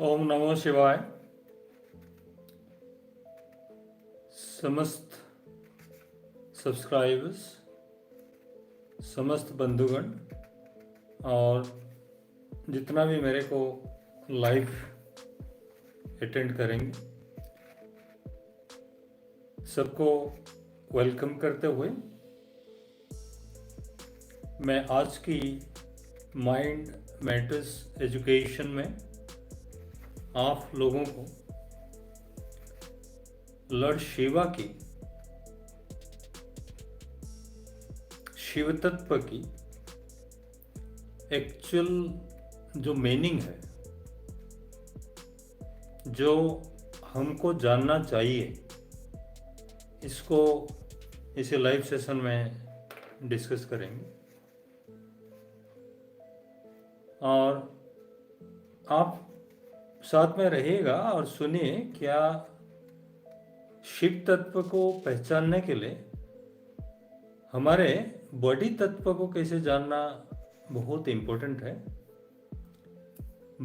ओम नमो शिवाय। समस्त सब्सक्राइबर्स, समस्त बंधुगण और जितना भी मेरे को लाइव अटेंड करेंगे, सबको वेलकम करते हुए मैं आज की माइंड मैटर्स एजुकेशन में आप लोगों को लॉर्ड शिवा की शिव तत्व की एक्चुअल जो मीनिंग है, जो हमको जानना चाहिए, इसको इसे लाइव सेशन में डिस्कस करेंगे। और आप साथ में रहिएगा और सुनिए। क्या शिव तत्व को पहचानने के लिए हमारे बॉडी तत्व को कैसे जानना बहुत इम्पोर्टेंट है।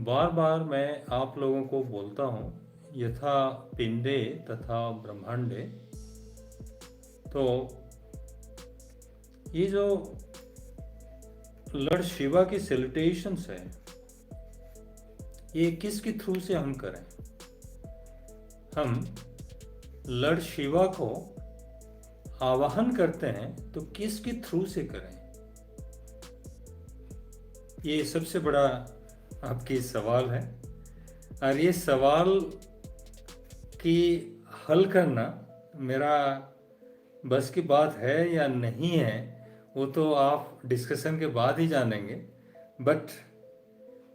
बार बार मैं आप लोगों को बोलता हूँ, यथा पिंडे तथा ब्रह्मांडे। तो ये जो लॉर्ड शिवा की सैल्यूटेशंस है, ये किसके थ्रू से हम करें? हम लॉर्ड शिवा को आवाहन करते हैं तो किसके थ्रू से करें? ये सबसे बड़ा आपकी सवाल है। और ये सवाल की हल करना मेरा बस की बात है या नहीं है, वो तो आप डिस्कशन के बाद ही जानेंगे। बट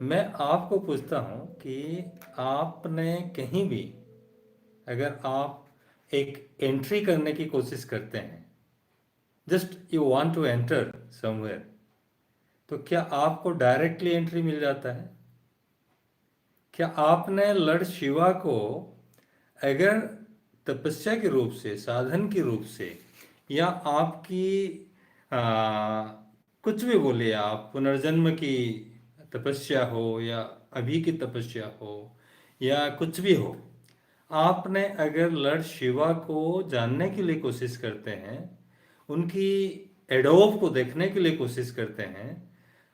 मैं आपको पूछता हूँ कि आपने कहीं भी अगर आप एक एंट्री करने की कोशिश करते हैं, just you want to enter somewhere, तो क्या आपको डायरेक्टली एंट्री मिल जाता है? क्या आपने लॉर्ड शिवा को अगर तपस्या के रूप से, साधन के रूप से, या आपकी कुछ भी बोलिए, आप पुनर्जन्म की तपस्या हो या अभी की तपस्या हो या कुछ भी हो, आपने अगर लॉर्ड शिवा को जानने के लिए कोशिश करते हैं, उनकी एडोब को देखने के लिए कोशिश करते हैं,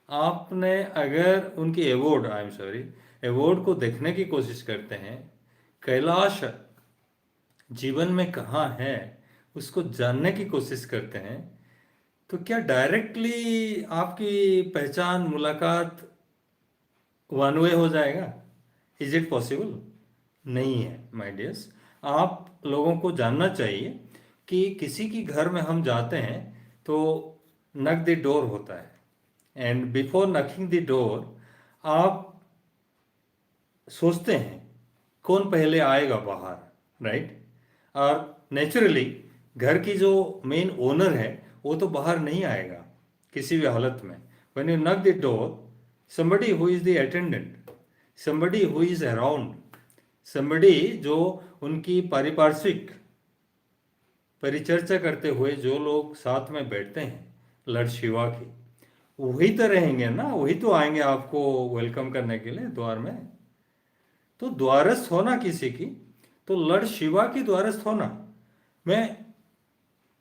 आपने अगर उनकी एवोर्ड को देखने की कोशिश करते हैं, कैलाश जीवन में कहाँ है उसको जानने की कोशिश करते हैं, तो क्या डायरेक्टली आपकी पहचान, मुलाकात वन वे हो जाएगा? Is it possible? नहीं है माय डियर्स। आप लोगों को जानना चाहिए कि किसी की घर में हम जाते हैं तो नक द डोर होता है, एंड बिफोर नकिंग द डोर आप सोचते हैं कौन पहले आएगा बाहर, राइट? और नेचुरली घर की जो मेन ओनर है वो तो बाहर नहीं आएगा किसी भी हालत में। When you knock the door, somebody who is the attendant, somebody who is around, somebody जो उनकी पारिपार्श्विक परिचर्चा करते हुए जो लोग साथ में बैठते हैं लॉर्ड शिवा की, वही तो रहेंगे ना, वही तो आएंगे आपको वेलकम करने के लिए द्वार में। तो द्वारस्थ होना किसी की, तो लॉर्ड शिवा की द्वारस्थ होना। मैं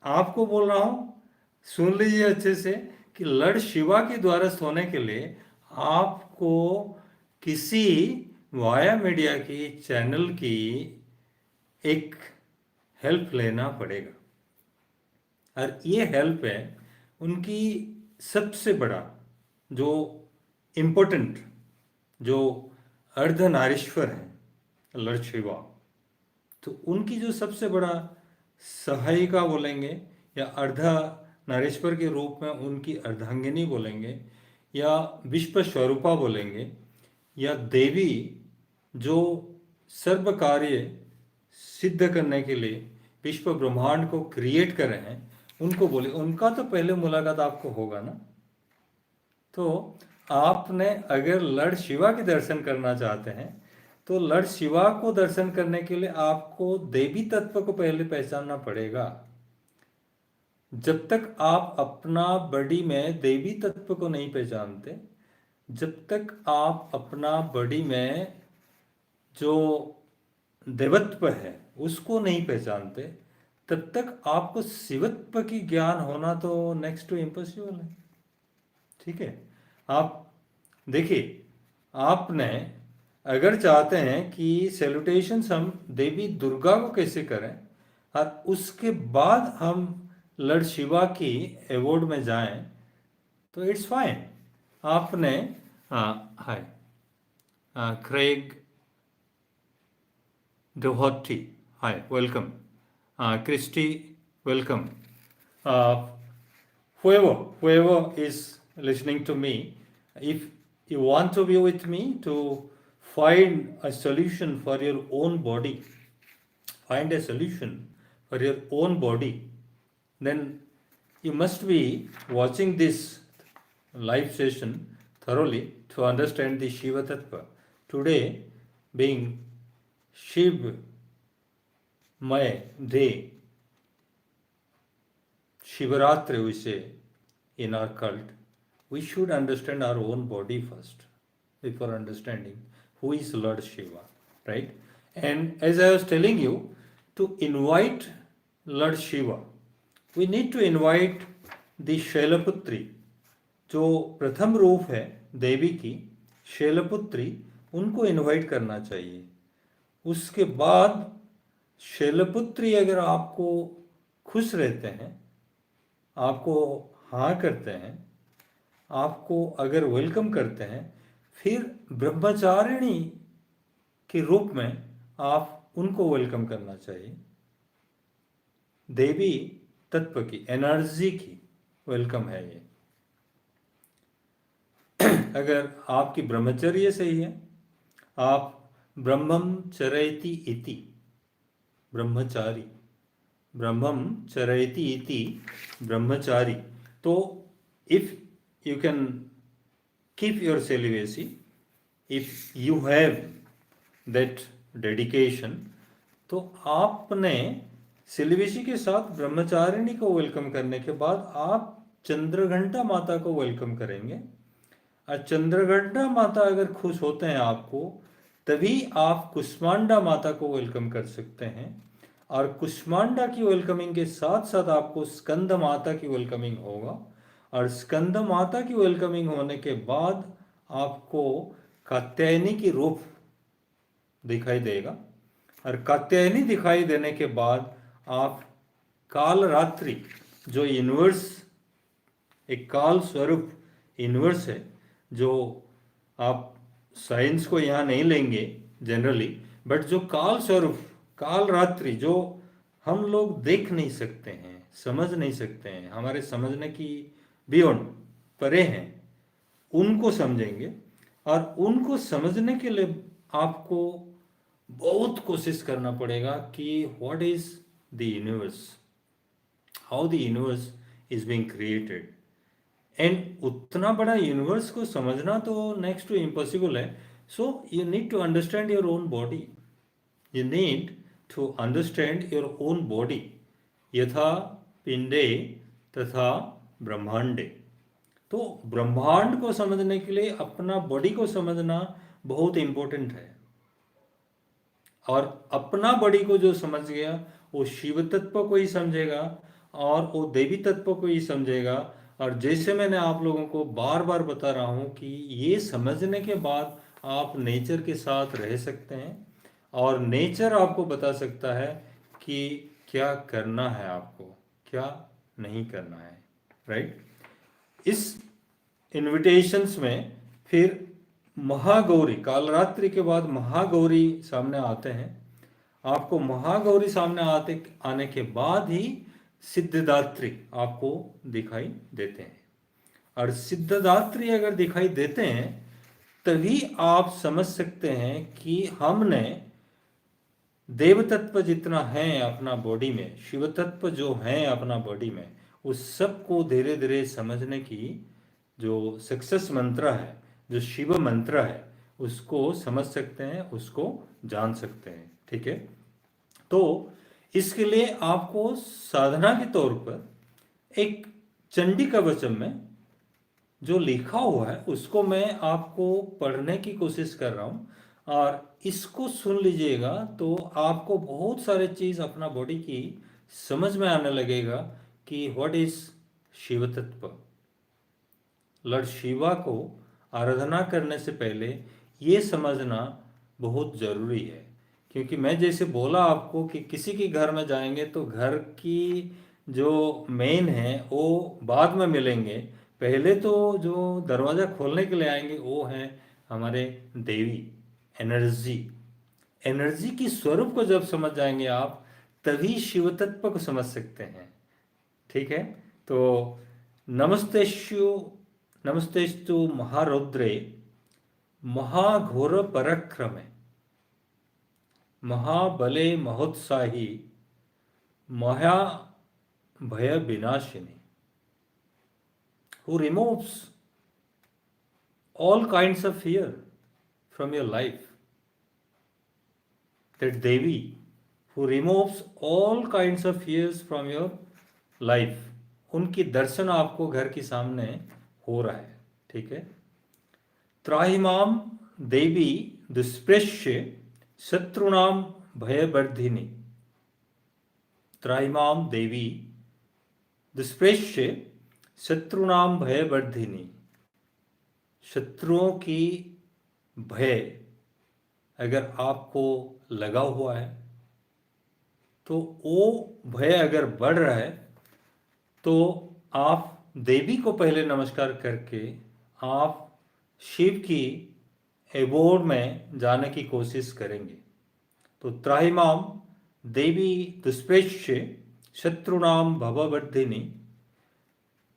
आपको बोल रहा हूं, सुन लीजिए अच्छे से, कि लॉर्ड शिवा की द्वारस्थ होने के लिए आपको किसी वाया मीडिया की चैनल की एक हेल्प लेना पड़ेगा। और ये हेल्प है उनकी सबसे बड़ा जो इम्पोर्टेंट, जो अर्धनारीश्वर है लॉर्ड शिवा, तो उनकी जो सबसे बड़ा सहायिका बोलेंगे, या अर्धा नारेश्वर के रूप में उनकी अर्धांगिनी बोलेंगे, या विश्व स्वरूपा बोलेंगे, या देवी जो सर्व कार्य सिद्ध करने के लिए विश्व ब्रह्मांड को क्रिएट कर रहे हैं, उनको बोले। उनका तो पहले मुलाकात आपको होगा ना। तो आपने अगर लॉर्ड शिवा के दर्शन करना चाहते हैं, तो लॉर्ड शिवा को दर्शन करने के लिए आपको देवी तत्व को पहले पहचानना पड़ेगा। जब तक आप अपना बॉडी में देवी तत्व को नहीं पहचानते, जब तक आप अपना बॉडी में जो देवत्व है उसको नहीं पहचानते, तब तक आपको शिवत्व की ज्ञान होना तो नेक्स्ट टू इम्पॉसिबल है। ठीक है, आप देखिए, आपने अगर चाहते हैं कि सैल्यूटेशंस हम देवी दुर्गा को कैसे करें और उसके बाद हम लॉर्ड शिवा की अवॉर्ड में जाएं, तो इट्स फाइन। आपने हाय Craig Doherty, hi, welcome. Christy, welcome. Uh, whoever is listening to me, if you want to be with me to find a solution for your own body, find a solution for your own body, then you must be watching this live session thoroughly to understand the Shiva Tatwa. Today, being Shiv day, shivaratri we say in our cult, we should understand our own body first before understanding who is Lord Shiva, right? And as I was telling you, to invite Lord Shiva, we need to invite the Shailputri, जो प्रथम रूप है देवी की, शैलपुत्री, उनको invite करना चाहिए। उसके बाद शैलपुत्री अगर आपको खुश रहते हैं, आपको हाँ करते हैं, आपको अगर वेलकम करते हैं, फिर ब्रह्मचारिणी के रूप में आप उनको वेलकम करना चाहिए। देवी तत्व की एनर्जी की वेलकम है ये। अगर आपकी ब्रह्मचर्य सही है, आप ब्रह्मम चरयति इति, ब्रह्मचारी, ब्रह्मम चरयति इति ब्रह्मचारी, तो if you can keep your celibacy, if you have that dedication, तो आपने सेलिवेसी के साथ ब्रह्मचारिणी को वेलकम करने के बाद आप चंद्रघंटा माता को वेलकम करेंगे। और चंद्रघंटा माता अगर खुश होते हैं आपको, तभी आप कुष्मांडा माता को वेलकम कर सकते हैं। और कुष्मांडा की वेलकमिंग के साथ साथ आपको स्कंद माता की वेलकमिंग होगा, और स्कंद माता की वेलकमिंग होने के बाद आपको कात्यायनी की रूप दिखाई देगा, और कात्यायनी दिखाई देने के बाद आप काल रात्रि, जो यूनिवर्स, एक काल स्वरूप यूनिवर्स है, जो आप साइंस को यहाँ नहीं लेंगे जनरली, बट जो काल स्वरूप, काल रात्रि, जो हम लोग देख नहीं सकते हैं, समझ नहीं सकते हैं, हमारे समझने की बियॉन्ड, परे हैं, उनको समझेंगे। और उनको समझने के लिए आपको बहुत कोशिश करना पड़ेगा कि what is the universe, how the universe is being created. And उतना बड़ा यूनिवर्स को समझना तो नेक्स्ट टू इम्पॉसिबल है। So you need to understand your own body, you need to understand your own body. यथा पिंडे तथा ब्रह्मांडे, तो ब्रह्मांड को समझने के लिए अपना बॉडी को समझना बहुत इंपॉर्टेंट है। और अपना बॉडी को जो समझ गया, वो शिव तत्व को ही समझेगा और वो देवी तत्व को ही समझेगा। और जैसे मैंने आप लोगों को बार बार बता रहा हूँ कि ये समझने के बाद आप नेचर के साथ रह सकते हैं, और नेचर आपको बता सकता है कि क्या करना है आपको, क्या नहीं करना है, राइट। इस इन्विटेशंस में फिर महागौरी, कालरात्रि के बाद महागौरी सामने आते हैं। आपको महागौरी सामने आने के बाद ही सिद्धदात्री आपको दिखाई देते हैं। और सिद्धदात्री अगर दिखाई देते हैं, तभी आप समझ सकते हैं कि हमने देव तत्व जितना है अपना बॉडी में, शिव तत्व जो है अपना बॉडी में, उस सब को धीरे धीरे समझने की जो सक्सेस मंत्र है, जो शिव मंत्र है, उसको समझ सकते हैं, उसको जान सकते हैं। ठीक है, तो इसके लिए आपको साधना के तौर पर एक चंडी कवचम में जो लिखा हुआ है उसको मैं आपको पढ़ने की कोशिश कर रहा हूँ। और इसको सुन लीजिएगा तो आपको बहुत सारे चीज़ अपना बॉडी की समझ में आने लगेगा कि व्हाट इज शिव तत्व। लॉर्ड शिवा को आराधना करने से पहले ये समझना बहुत ज़रूरी है, क्योंकि मैं जैसे बोला आपको कि किसी के घर में जाएंगे तो घर की जो मेन है वो बाद में मिलेंगे, पहले तो जो दरवाज़ा खोलने के लिए आएंगे वो है हमारे देवी एनर्जी। एनर्जी की स्वरूप को जब समझ जाएंगे आप, तभी शिव तत्व को समझ सकते हैं। ठीक है, तो नमस्तेश्यु नमस्तेस्तु महारौद्रे महाघोर पराक्रमे महाबले महोत्साही महा भय विनाशिनी, who removes all kinds of fear from your life. That Devi who removes all kinds of fears from your life, उनकी दर्शन आपको घर के सामने हो रहा है। ठीक है, त्राहिमाम देवी दुष्प्रेष्य शत्रुणाम भयवर्धिनी, त्राहिमाम देवी दुष्प्रेष्य शत्रुणाम भयवर्धिनी, शत्रुओं की भय अगर आपको लगा हुआ है तो वो भय अगर बढ़ रहा है तो आप देवी को पहले नमस्कार करके आप शिव की एबोर्ड में जाने की कोशिश करेंगे। तो त्राहिमाम देवी दुष्प्रेष्य शत्रुणाम भववर्धिनी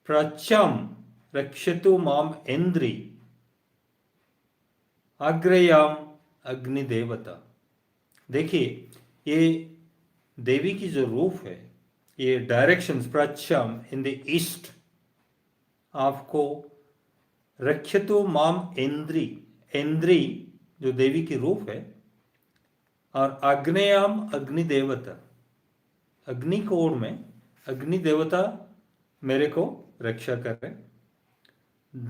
प्राच्यम रक्षतु माम इंद्री आग्रयाम अग्निदेवता। देखिए, ये देवी की जो रूप है, ये डायरेक्शंस प्राच्यम इन द ईस्ट आपको रक्षतु माम इंद्री, इंद्री जो देवी की रूप है, और आग्नेयाम अग्निदेवता, अग्नि कोण में अग्नि देवता मेरे को रक्षा करें।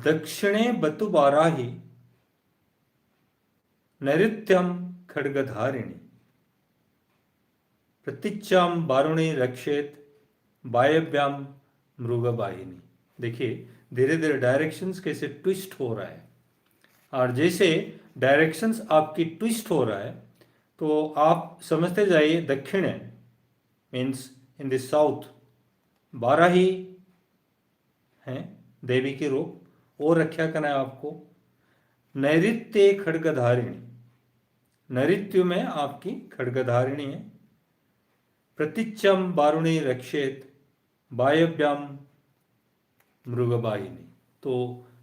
दक्षिणे बतु बाराही नैऋत्यम खड्गधारिणी प्रतीच्याम बारुणी रक्षेत वायव्याम मृगवाहिनी। देखिए धीरे धीरे डायरेक्शंस कैसे ट्विस्ट हो रहा है, और जैसे डायरेक्शंस आपकी ट्विस्ट हो रहा है तो आप समझते जाइए दक्षिण means in the south Barahi हैं देवी के रूप, वो रक्षा करना है आपको। नैऋत्य खड्गधारिणी, नैऋत्य में आपकी खड्गधारिणी है। प्रतीच्यम बारुणी रक्षेत वायव्याम मृगवाहिनी। तो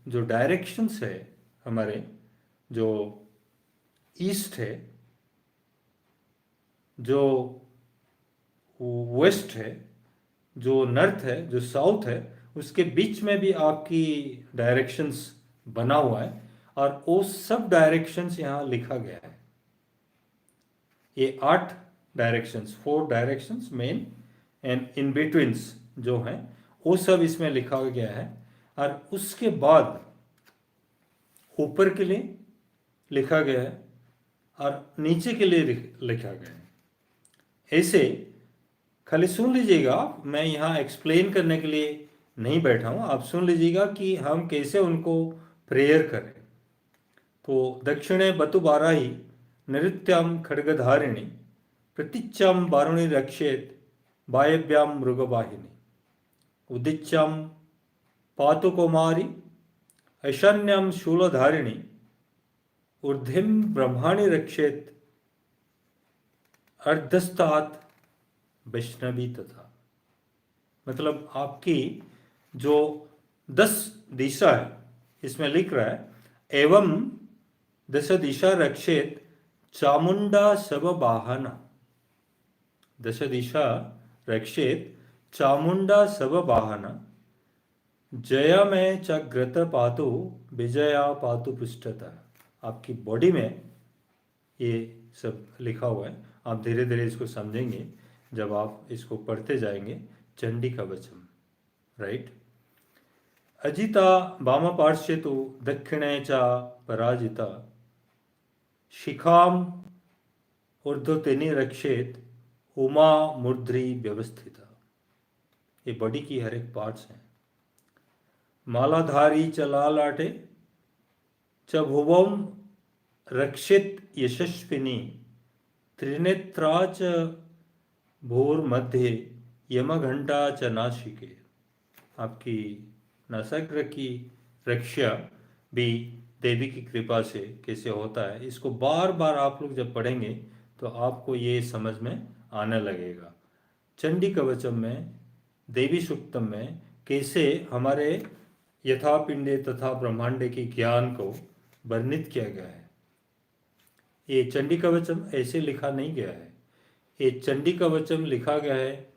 जो डायरेक्शंस है हमारे, जो ईस्ट है, जो वेस्ट है, जो नॉर्थ है, जो साउथ है, उसके बीच में भी आपकी डायरेक्शंस बना हुआ है, और वो सब डायरेक्शंस यहाँ लिखा गया है। ये 8 directions, 4 directions main and in betweens जो हैं वो सब इसमें लिखा गया है। और उसके बाद ऊपर के लिए लिखा गया है और नीचे के लिए लिखा गया है। ऐसे खाली सुन लीजिएगा, मैं यहाँ एक्सप्लेन करने के लिए नहीं बैठा हूँ, आप सुन लीजिएगा कि हम कैसे उनको प्रेयर करें। तो दक्षिणे बतु बाराही नृत्याम खड्गधारिणी प्रतीच्याम बारुणी रक्षेत वायव्याम मृगवाहिनी उदिच्याम पातु कौमारी ऐशान्यम शूलधारिणी ऊर्धिम ब्रह्माणि रक्षेत अर्धस्तात वैष्णवी तथा। मतलब आपकी जो 10 दिशा है इसमें लिख रहा है, एवं 10 दिशा रक्षेत चामुंडा सब वाहना, 10 दिशा रक्षेत चामुंडा सब वाहना जया में चग्रत पातु विजया पातु पृष्ठतः। आपकी बॉडी में ये सब लिखा हुआ है, आप धीरे धीरे इसको समझेंगे जब आप इसको पढ़ते जाएंगे। चंडी कवचम, राइट। अजिता वाम पार्श्वे तो दक्षिणे च पराजिता शिखाम ऊर्ध्वतेनि रक्षेत उमा मूर्ध्नि व्यवस्थिता। ये बॉडी की हर एक पार्ट्स हैं। मालाधारी चला लाटे च भुवम रक्षित यशस्विनी त्रिनेत्रा च भूर्मध्ये यमघंटा च नासिके। आपकी नासाग्र की रक्षा भी देवी की कृपा से कैसे होता है, इसको बार बार आप लोग जब पढ़ेंगे तो आपको ये समझ में आने लगेगा। चंडी कवचम में, देवी सूक्तम में कैसे हमारे यथा पिंडे तथा ब्रह्मांडे की ज्ञान को वर्णित किया गया है। ये चंडी कवचम ऐसे लिखा नहीं गया है, ये चंडी कवचम लिखा गया है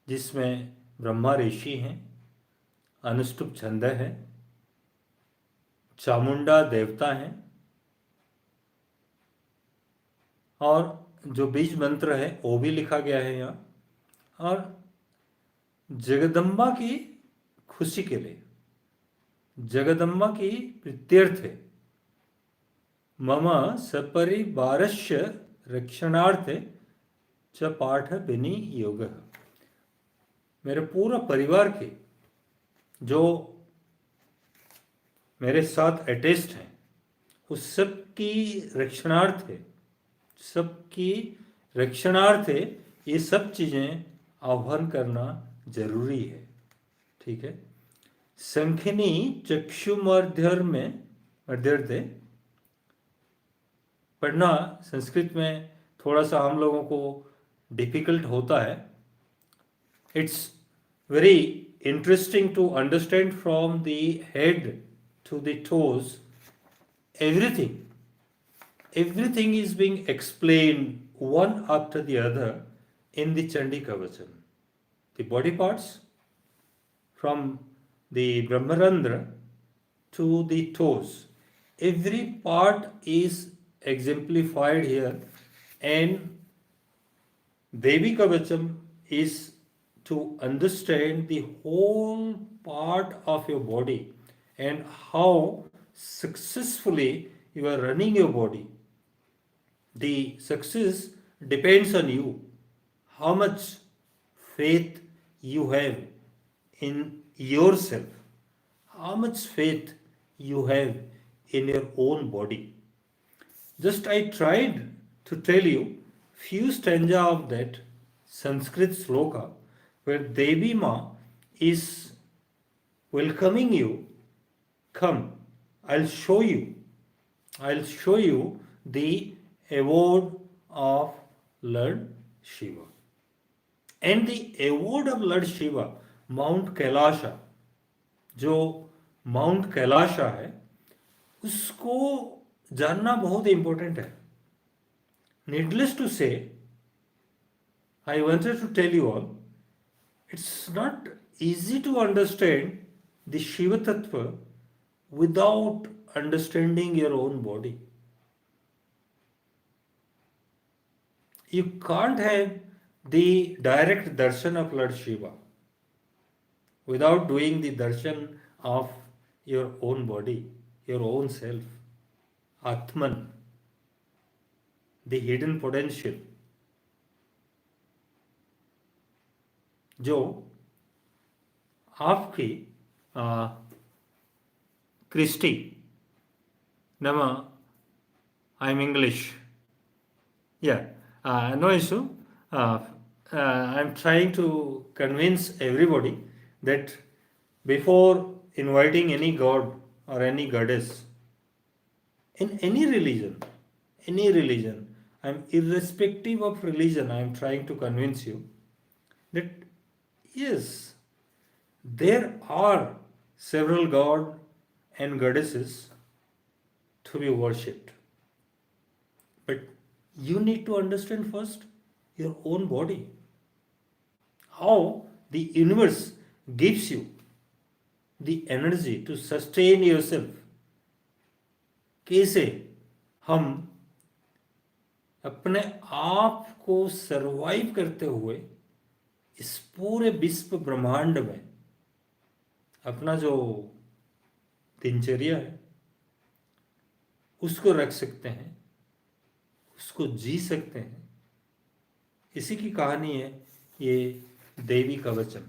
जिसमें ब्रह्मा ऋषि हैं, अनुष्टुप छंद है, चामुंडा देवता हैं, और जो बीज मंत्र है वो भी लिखा गया है यहाँ, और जगदम्बा की खुशी के लिए, जगदम्बा की प्रीत्यर्थे मम सपरिवारस्य रक्षणार्थे च पाठ विनियोग। मेरे पूरा परिवार के जो मेरे साथ अटैच्ड हैं उस सब की रक्षणार्थे, सबकी रक्षणार्थे ये सब चीज़ें आह्वान करना जरूरी है। ठीक है। संखिनी चक्षुमर्ध्यर में मध्यर्थे पढ़ना संस्कृत में थोड़ा सा हम लोगों को डिफिकल्ट होता है। It's very interesting to understand from the head to the toes. Everything is being explained one after the other in the Chandi Kavacham. The body parts from the Brahmarandra to the toes. Every part is exemplified here, and Devi Kavacham is to understand the whole part of your body and how successfully you are running your body. The success depends on you, how much faith you have in yourself, how much faith you have in your own body. Just I tried to tell you few stanza of that Sanskrit sloka where Devi Ma is welcoming you. Come, I'll show you the award of Lord Shiva. And the award of Lord Shiva, Mount Kailasha, जो mount Kailasa है उसको जानना बहुत important है। Needless to say, I wanted to tell you all, it's not easy to understand the Shiva Tatwa without understanding your own body. You can't have the direct darshan of Lord Shiva without doing the darshan of your own body, your own self, Atman, the hidden potential, जो आपकी Christie नमा, I am English, no issue. I'm trying to convince everybody that before inviting any god or any goddess in any religion, I'm irrespective of religion, I'm trying to convince you that yes, there are several god and goddesses to be worshipped, but you need to understand first your own body, how the universe gives you the energy to sustain yourself, कैसे हम अपने आप को survive करते हुए इस पूरे विश्व ब्रह्मांड में अपना जो दिनचर्या है उसको रख सकते हैं उसको जी सकते हैं। इसी की कहानी है ये देवी कवचम।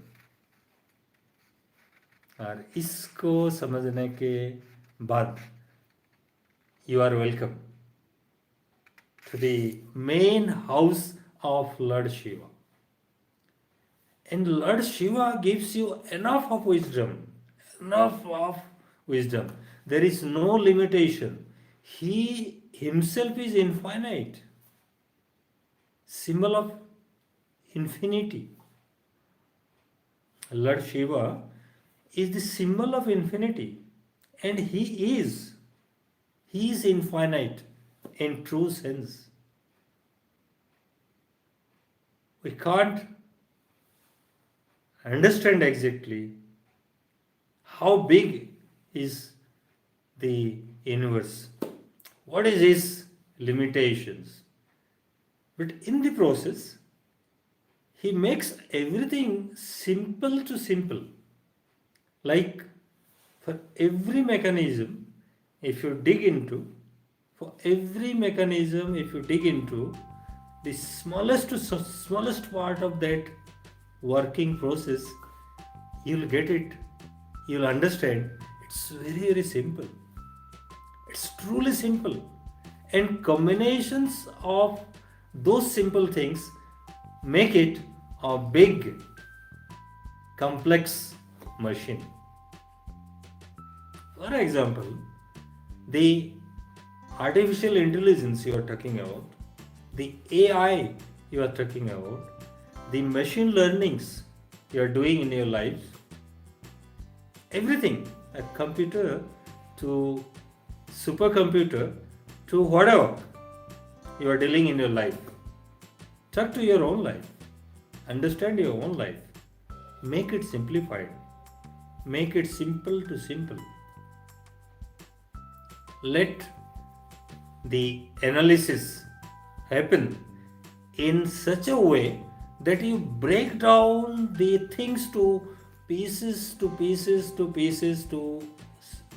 और इसको समझने के बाद you are welcome to the main house of Lord Shiva. And Lord Shiva gives you enough of wisdom, enough of wisdom. There is no limitation. He himself is infinite, symbol of infinity. Lord Shiva is the symbol of infinity, and he is infinite in true sense. We can't understand exactly how big is the universe, what is its limitations, but in the process he makes everything simple to simple. Like for every mechanism, if you dig into for every mechanism if you dig into the smallest to smallest part of that working process, you'll get it, you'll understand. It's very, very simple. It's truly simple. And combinations of those simple things make it a big, complex machine. For example, the artificial intelligence you are talking about, the AI you are talking about, the machine learnings you are doing in your lives, everything, a computer to supercomputer to whatever you are dealing in your life, talk to your own life, understand your own life, make it simplified, make it simple to simple. Let the analysis happen in such a way that you break down the things to pieces to pieces to pieces to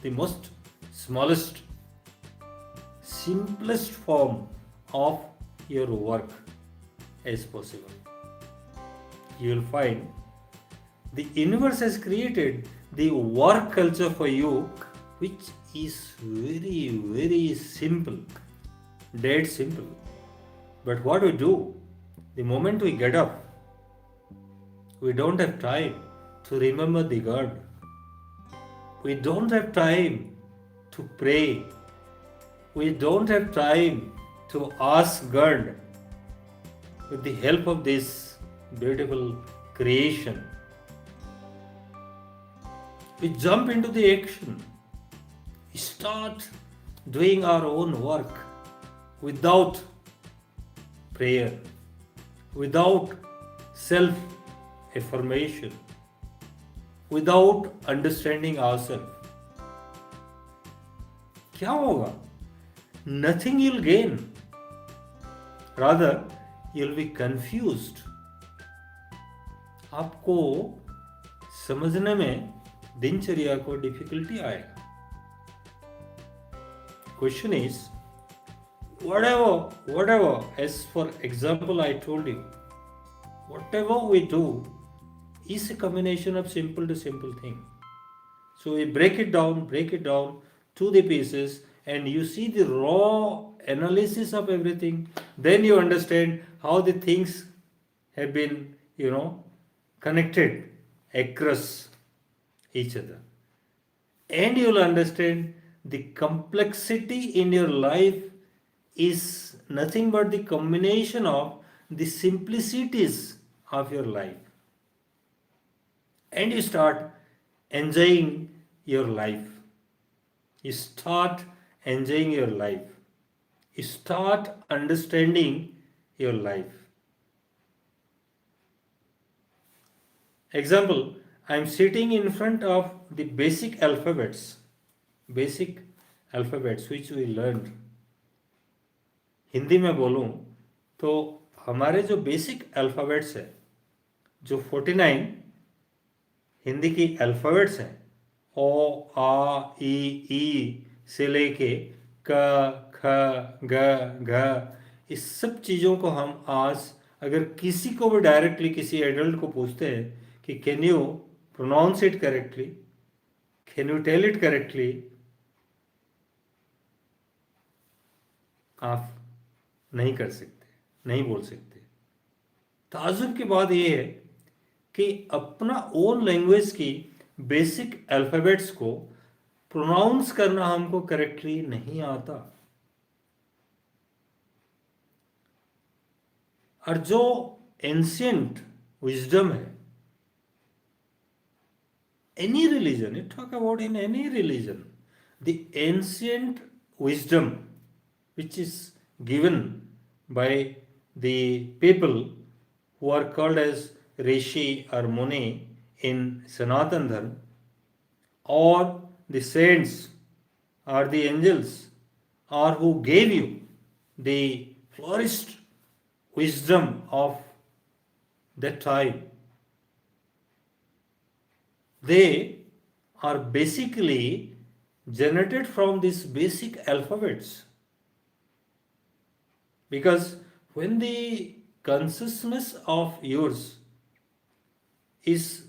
the most smallest, simplest form of your work as possible. You will find the universe has created the work culture for you, which is very, very simple, dead simple. But what we do, the moment we get up, we don't have time to remember the God. We don't have time to pray. We don't have time to ask God with the help of this beautiful creation. We jump into the action. We start doing our own work without prayer, without self affirmation, without understanding ourselves. क्या होगा? Nothing you'll gain. Rather, you'll be confused. आपको समझने में दिनचर्या को difficulty आएगा. Question is, whatever, as for example I told you, whatever we do is a combination of simple to simple thing. So we break it down to the pieces, and you see the raw analysis of everything. Then you understand how the things have been, connected across each other. And you'll understand the complexity in your life is nothing but the combination of the simplicities of your life. And you start enjoying your life. You start enjoying your life. You start understanding your life. Example, I am sitting in front of the basic alphabets which we learned. Hindi में बोलूँ तो हमारे जो basic alphabets है, जो 49 हिंदी की alphabets हैं, ओ आ ई से लेके क ख ग घ, इस सब चीज़ों को हम आज अगर किसी को भी डायरेक्टली किसी एडल्ट को पूछते हैं कि can you pronounce it correctly, can you tell it correctly, आप नहीं कर सकते, नहीं बोल सकते। ताजुब की बात यह है कि अपना ओन लैंग्वेज की बेसिक अल्फ़ाबेट्स को प्रोनाउंस करना हमको करेक्टली नहीं आता। और जो एंशियंट विजडम है, any religion, you talk about in any religion, the ancient wisdom which is given by the people who are called as Rishi or Muni in Sanatan Dharma, or the saints or the angels, or who gave you the flourished wisdom of that time, they are basically generated from these basic alphabets. Because when the consciousness of yours is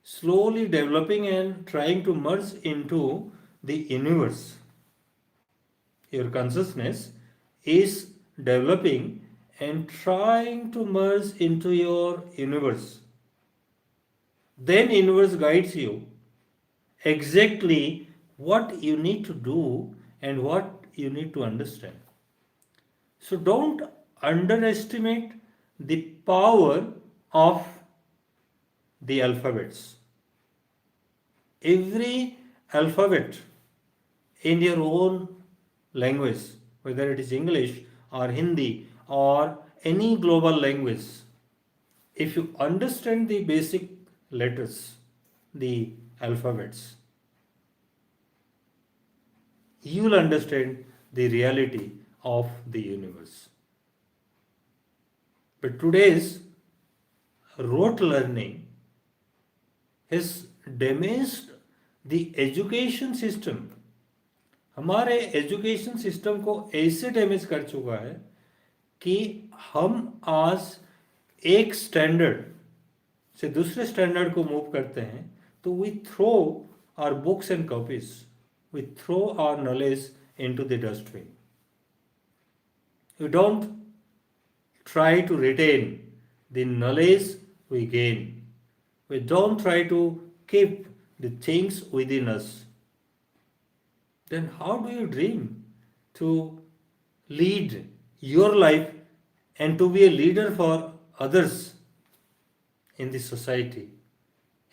slowly developing and trying to merge into the universe, your consciousness is developing and trying to merge into your universe, then universe guides you exactly what you need to do and what you need to understand. So don't underestimate the power of the alphabets. Every alphabet in your own language, whether it is English or Hindi or any global language, if you understand the basic letters, the alphabets, you will understand the reality of the universe. But today's rote learning has damaged the education system. हमारे education system को ऐसे damage कर चुका है कि हम आज एक स्टैंडर्ड से दूसरे स्टैंडर्ड को मूव करते हैं तो we throw our books and copies, we throw our knowledge into the dustbin. We don't try to retain the knowledge we gain. We don't try to keep the things within us. Then how do you dream to lead your life and to be a leader for others in the society?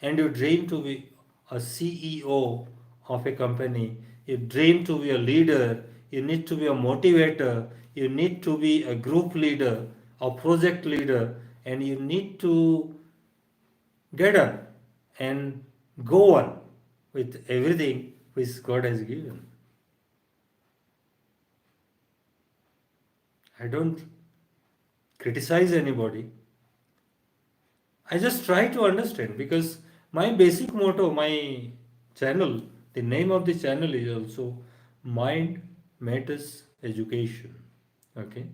And you dream to be a CEO of a company, you dream to be a leader, you need to be a motivator, you need to be a group leader, a project leader, and you need to get up and go on with everything which God has given. I don't criticize anybody. I just try to understand because my basic motto, my channel, the name of the channel is also Mind Matters Education. Okay.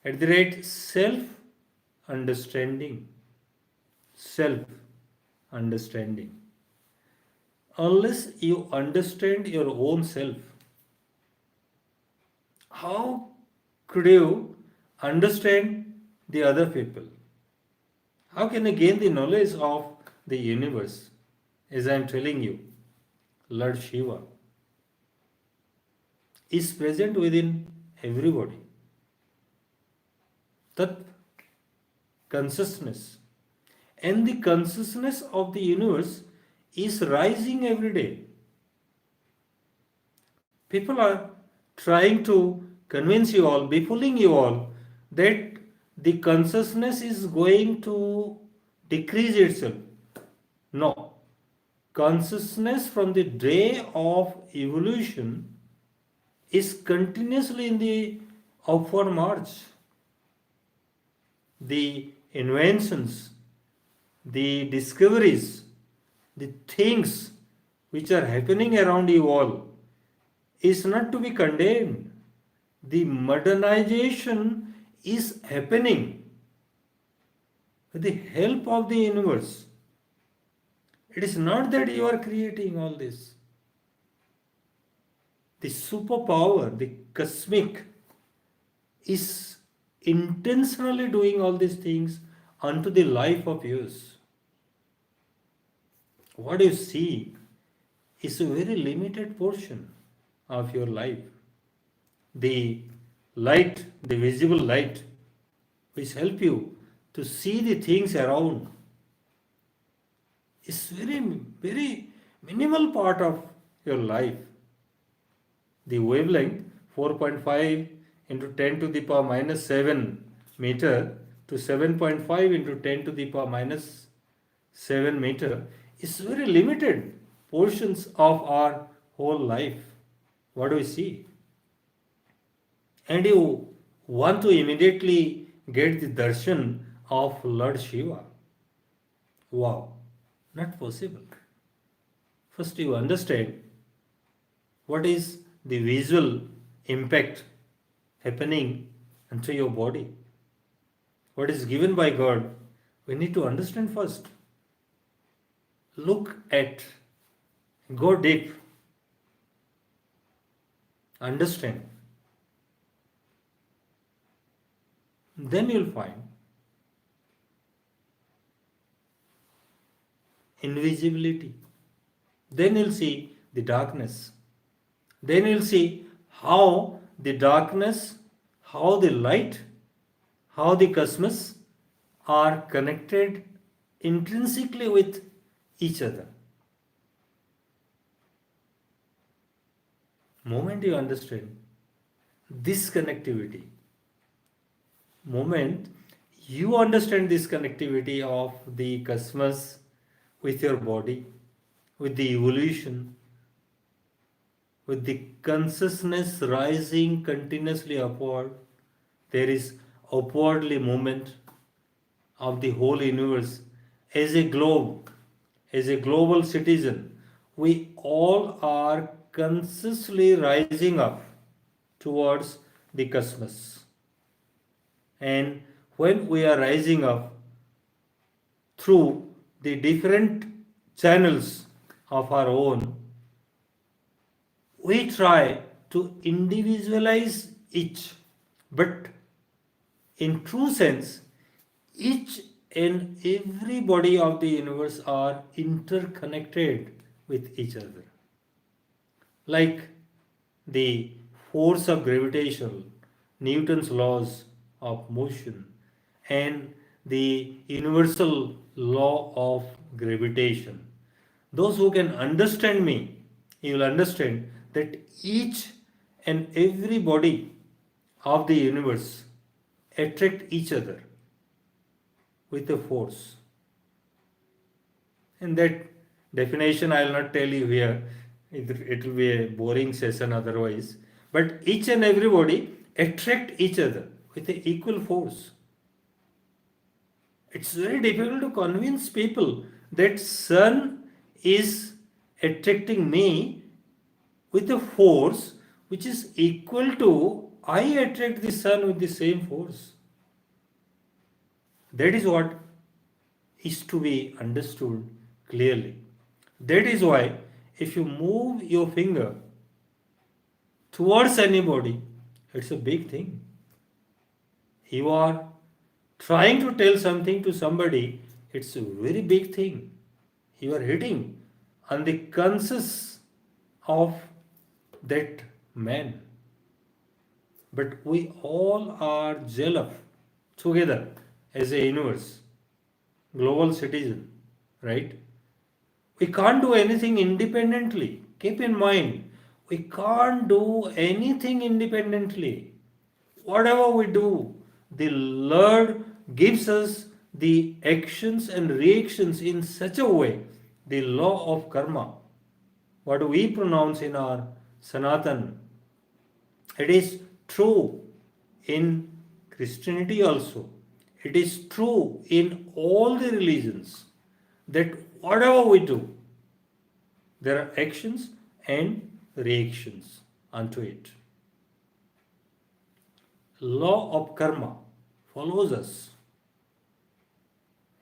At the rate self understanding. Self understanding. Unless you understand your own self, how could you understand the other people? How can you gain the knowledge of the universe? As I am telling you, Lord Shiva is present within everybody. That consciousness and the consciousness of the universe is rising every day. People are trying to convince you all, befooling you all, that the consciousness is going to decrease itself. No. Consciousness from the day of evolution is continuously in the upward march. The inventions, the discoveries, the things which are happening around you all is not to be condemned. The modernization is happening with the help of the universe. It is not that you are creating all this. The superpower, the cosmic, is intentionally doing all these things unto the life of yours. What you see is a very limited portion of your life. The light, the visible light, which help you to see the things around, is very minimal part of your life. The wavelength 4.5 into 10 to the power minus 7 meter to 7.5 into 10 to the power minus 7 meter is very limited portions of our whole life. What do we see? And you want to immediately get the darshan of Lord Shiva. Wow, not possible. First, you understand what is the visual impact happening into your body. What is given by God, we need to understand first. Look at, go deep, understand. Then you'll find invisibility. Then you'll see the darkness. Then you'll see how the darkness, how the light, how the cosmos are connected intrinsically with each other. Moment you understand this connectivity, moment you understand this connectivity of the cosmos with your body, with the evolution, with the consciousness rising continuously upward, there is upwardly movement of the whole universe. As a globe, as a global citizen, we all are consciously rising up towards the cosmos. And when we are rising up through the different channels of our own, we try to individualize each, but in true sense, each and every body of the universe are interconnected with each other. Like the force of gravitation, Newton's laws of motion, and the universal law of gravitation. Those who can understand me, you will understand that each and every body of the universe attract each other with a force. And that definition I will not tell you here. It will be a boring session otherwise. But each and everybody attract each other with an equal force. It's very difficult to convince people that sun is attracting me with a force which is equal to I attract the sun with the same force. That is what is to be understood clearly. That is why if you move your finger towards anybody, it's a big thing. You are trying to tell something to somebody, it's a very big thing. You are hitting on the conscience of that man. But we all are gel up together as a universe, global citizen, right? We can't do anything independently. Keep in mind, we can't do anything independently. Whatever we do, the Lord gives us the actions and reactions in such a way, the law of karma, what we pronounce in our Sanatan, it is true in Christianity also. It is true in all the religions that whatever we do, there are actions and reactions unto it. law of karma follows us.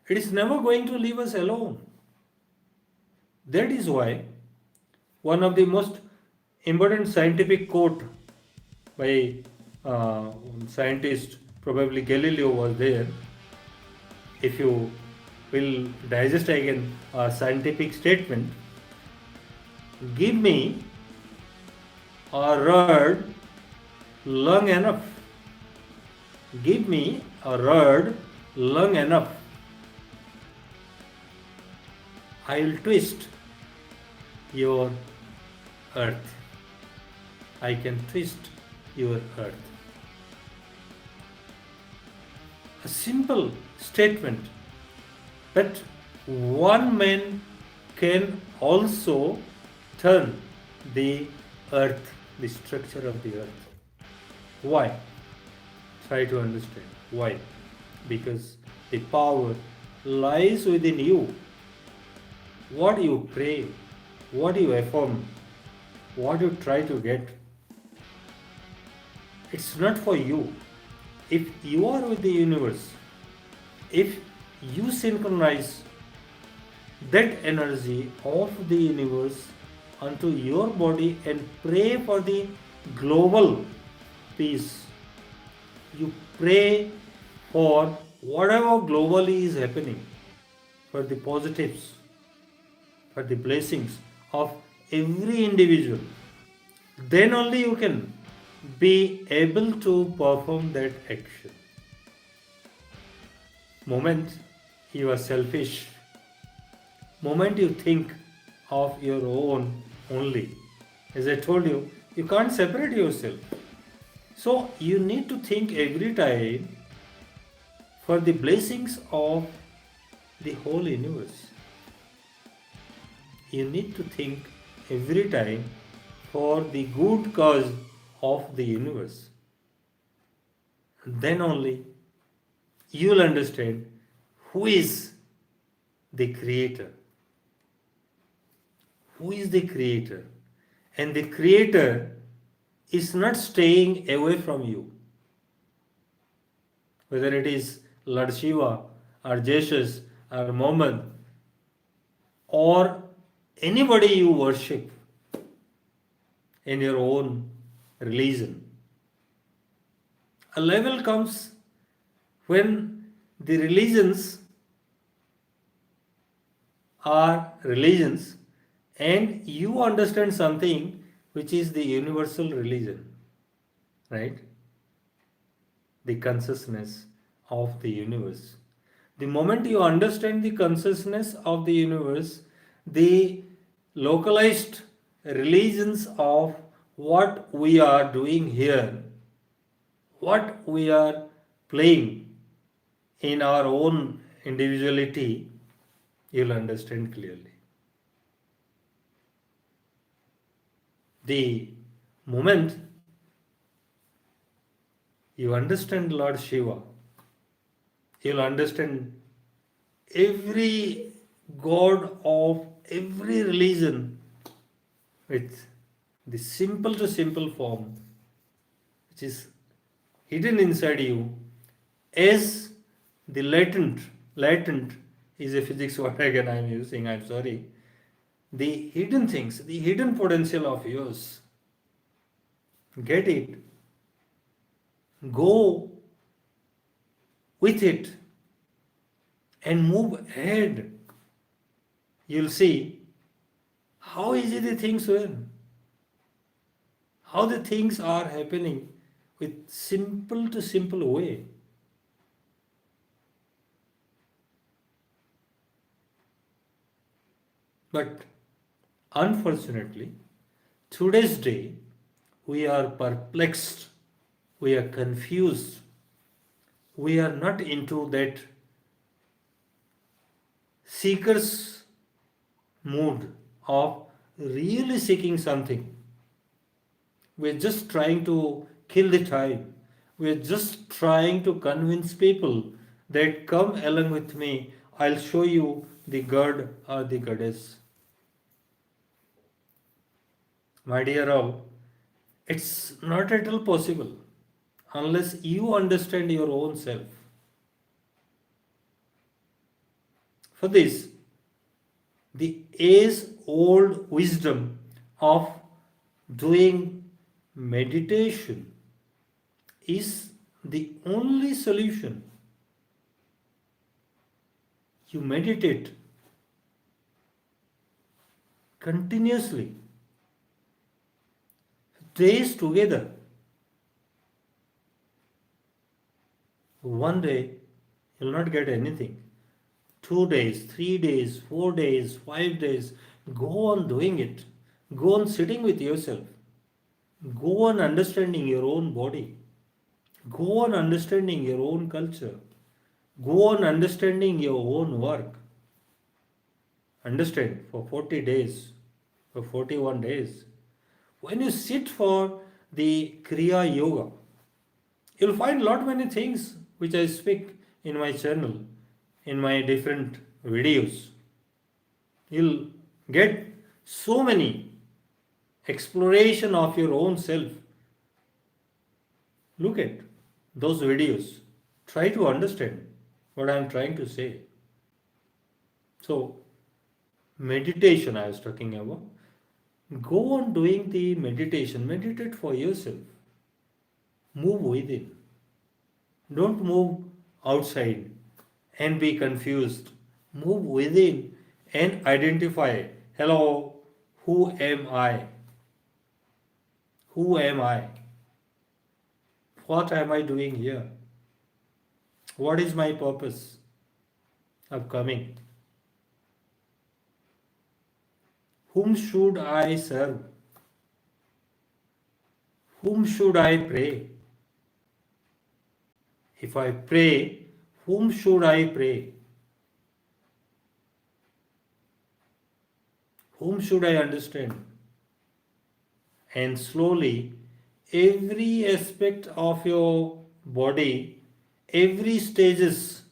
It is never going to leave us alone. That is why one of the most important scientific quote by scientist, probably Galileo was there. If you will digest again a scientific statement, give me a rod long enough. Give me a rod long enough. I will twist your earth. I can twist your earth. A simple statement, but one man can also turn the earth, the structure of the earth. Why? Try to understand. Why? Because the power lies within you. What you pray, what you affirm, what you try to get, it's not for you. If you are with the universe, if you synchronize that energy of the universe onto your body and pray for the global peace, you pray for whatever globally is happening, for the positives, for the blessings of every individual, then only you can be able to perform that action. Moment you are selfish, moment you think of your own only, as I told you, you can't separate yourself. So you need to think every time for the blessings of the whole universe. You need to think every time for the good cause of the universe. Then only you will understand who is the creator. Who is the creator? And the creator is not staying away from you. Whether it is Lord Shiva or Jesus or Mohammed or anybody you worship in your own religion. A level comes when the religions are religions and you understand something which is the universal religion, right? The consciousness of the universe. The moment you understand the consciousness of the universe, the localized religions of what we are doing here, what we are playing in our own individuality, you'll understand clearly. The moment you understand Lord Shiva, you'll understand every god of every religion with the simple to simple form which is hidden inside you as the latent is a physics word again I am using, I'm sorry. The hidden things, the hidden potential of yours. Get it. Go with it and move ahead. You'll see how easy the things were. How the things are happening with simple to simple way. But unfortunately, today's day, we are perplexed, we are confused, we are not into that seeker's mood of really seeking something. We're just trying to kill the time. We're just trying to convince people that come along with me, I'll show you the god or the goddess. My dear all, it's not at all possible. unless you understand your own self. For this, the age-old wisdom of doing meditation is the only solution. You meditate continuously, days together. One day, you'll not get anything. 2 days, 3 days, 4 days, 5 days, go on doing it. Go on sitting with yourself. Go on understanding your own body. Go on understanding your own culture. Go on understanding your own work. Understand for 40 days, for 41 days. When you sit for the Kriya Yoga, you'll find lot many things which I speak in my channel, in my different videos. You'll get so many exploration of your own self. Look at those videos. Try to understand what I am trying to say. So, meditation I was talking about. Go on doing the meditation. Meditate for yourself. Move within. Don't move outside and be confused. Move within and identify. Hello, who am I? Who am I? What am I doing here? What is my purpose of coming? Whom should I serve? Whom should I pray? If I pray, whom should I pray? Whom should I understand? And slowly, every aspect of your body, every stages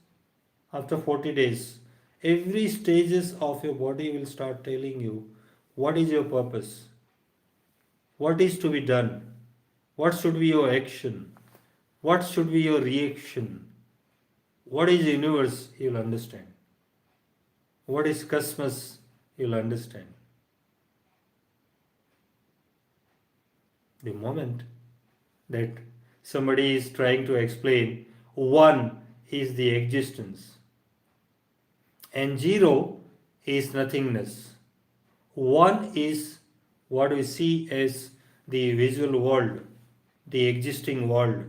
after 40 days, every stages of your body will start telling you what is your purpose, what is to be done, what should be your action, what should be your reaction, what is universe, you'll understand. What is cosmos, you'll understand. The moment that somebody is trying to explain one is the existence and zero is nothingness. One is what we see as the visual world, the existing world.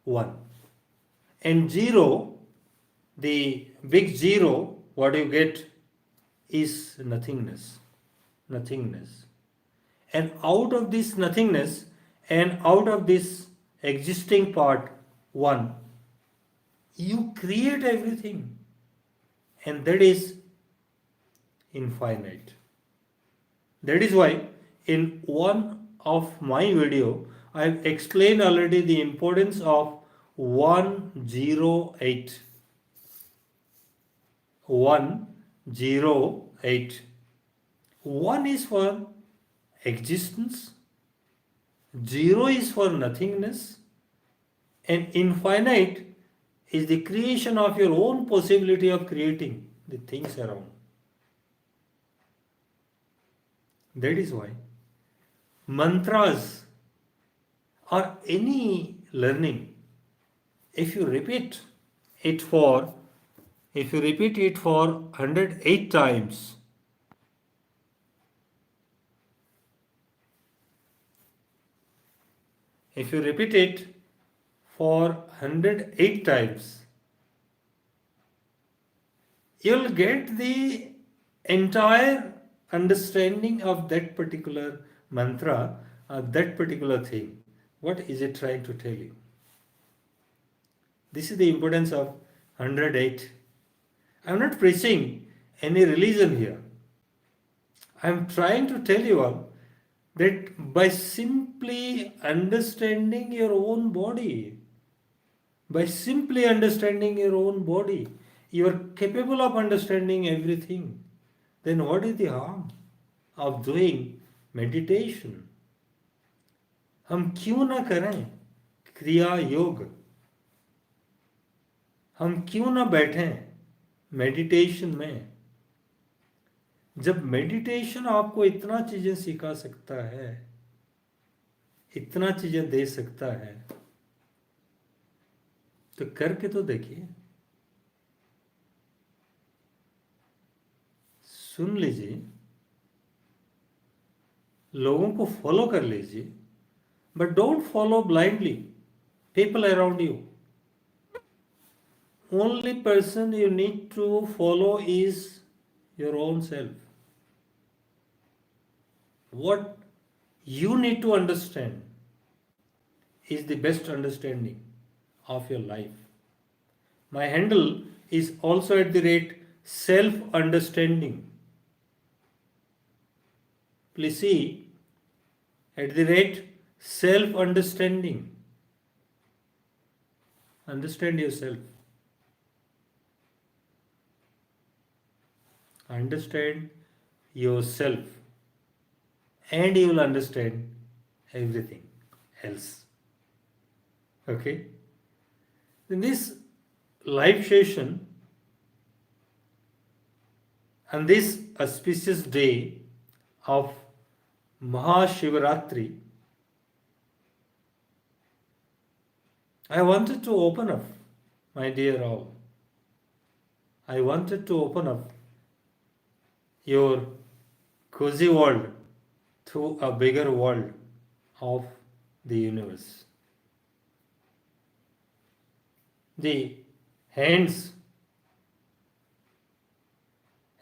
One. And zero, the big zero, what you get is nothingness. Nothingness. And out of this nothingness and out of this existing part, one, you create everything. And that is infinite. That is why in one of my video, I have explained already the importance of 108. 108. One is for existence, zero is for nothingness, and infinite is the creation of your own possibility of creating the things around. That is why mantras or any learning, if you repeat it for 108 times, if you repeat it for 108 times, you'll get the entire understanding of that particular mantra, that particular thing. What is it trying to tell you? This is the importance of 108. I am not preaching any religion here. I am trying to tell you all that by simply understanding your own body, you are capable of understanding everything. Then what is the harm of doing meditation? हम क्यों ना करें? क्रिया योग। हम क्यों ना बैठें मेडिटेशन में? जब मेडिटेशन आपको इतना चीजें सिखा सकता है, इतना चीजें दे सकता है, तो करके तो देखिए, सुन लीजिए, लोगों को फॉलो कर लीजिए, but don't follow blindly people around you. Only person you need to follow is your own self. What you need to understand is the best understanding of your life. My handle is also at the rate self understanding. Please see, at the rate self understanding. Understand yourself. Understand yourself, and you will understand everything else. Okay? In this live session, on this auspicious day of Mahashivaratri, I wanted to open up, my dear all. I wanted to open up your cozy world to a bigger world of the universe. The hands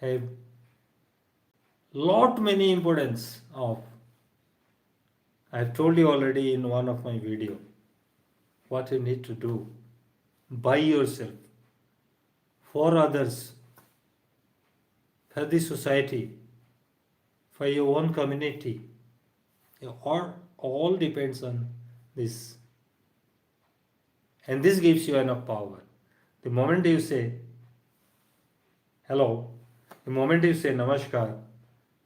have lot many importance of. I've told you already in one of my video what you need to do by yourself, for others, for the society, for your own community. All depends on this. And this gives you enough power. The moment you say hello, the moment you say namaskar,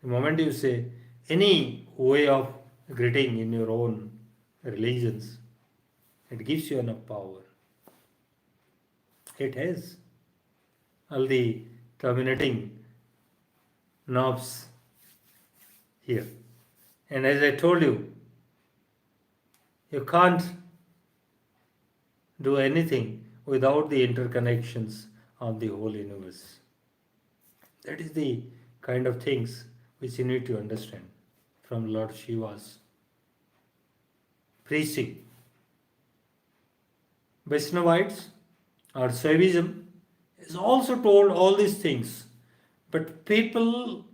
the moment you say any way of greeting in your own religions, it gives you enough power. It has all the terminating knobs here. And as I told you, you can't do anything without the interconnections of the whole universe. That is the kind of things which you need to understand from Lord Shiva's preaching. Vaishnavites or Shaivism is also told all these things, but people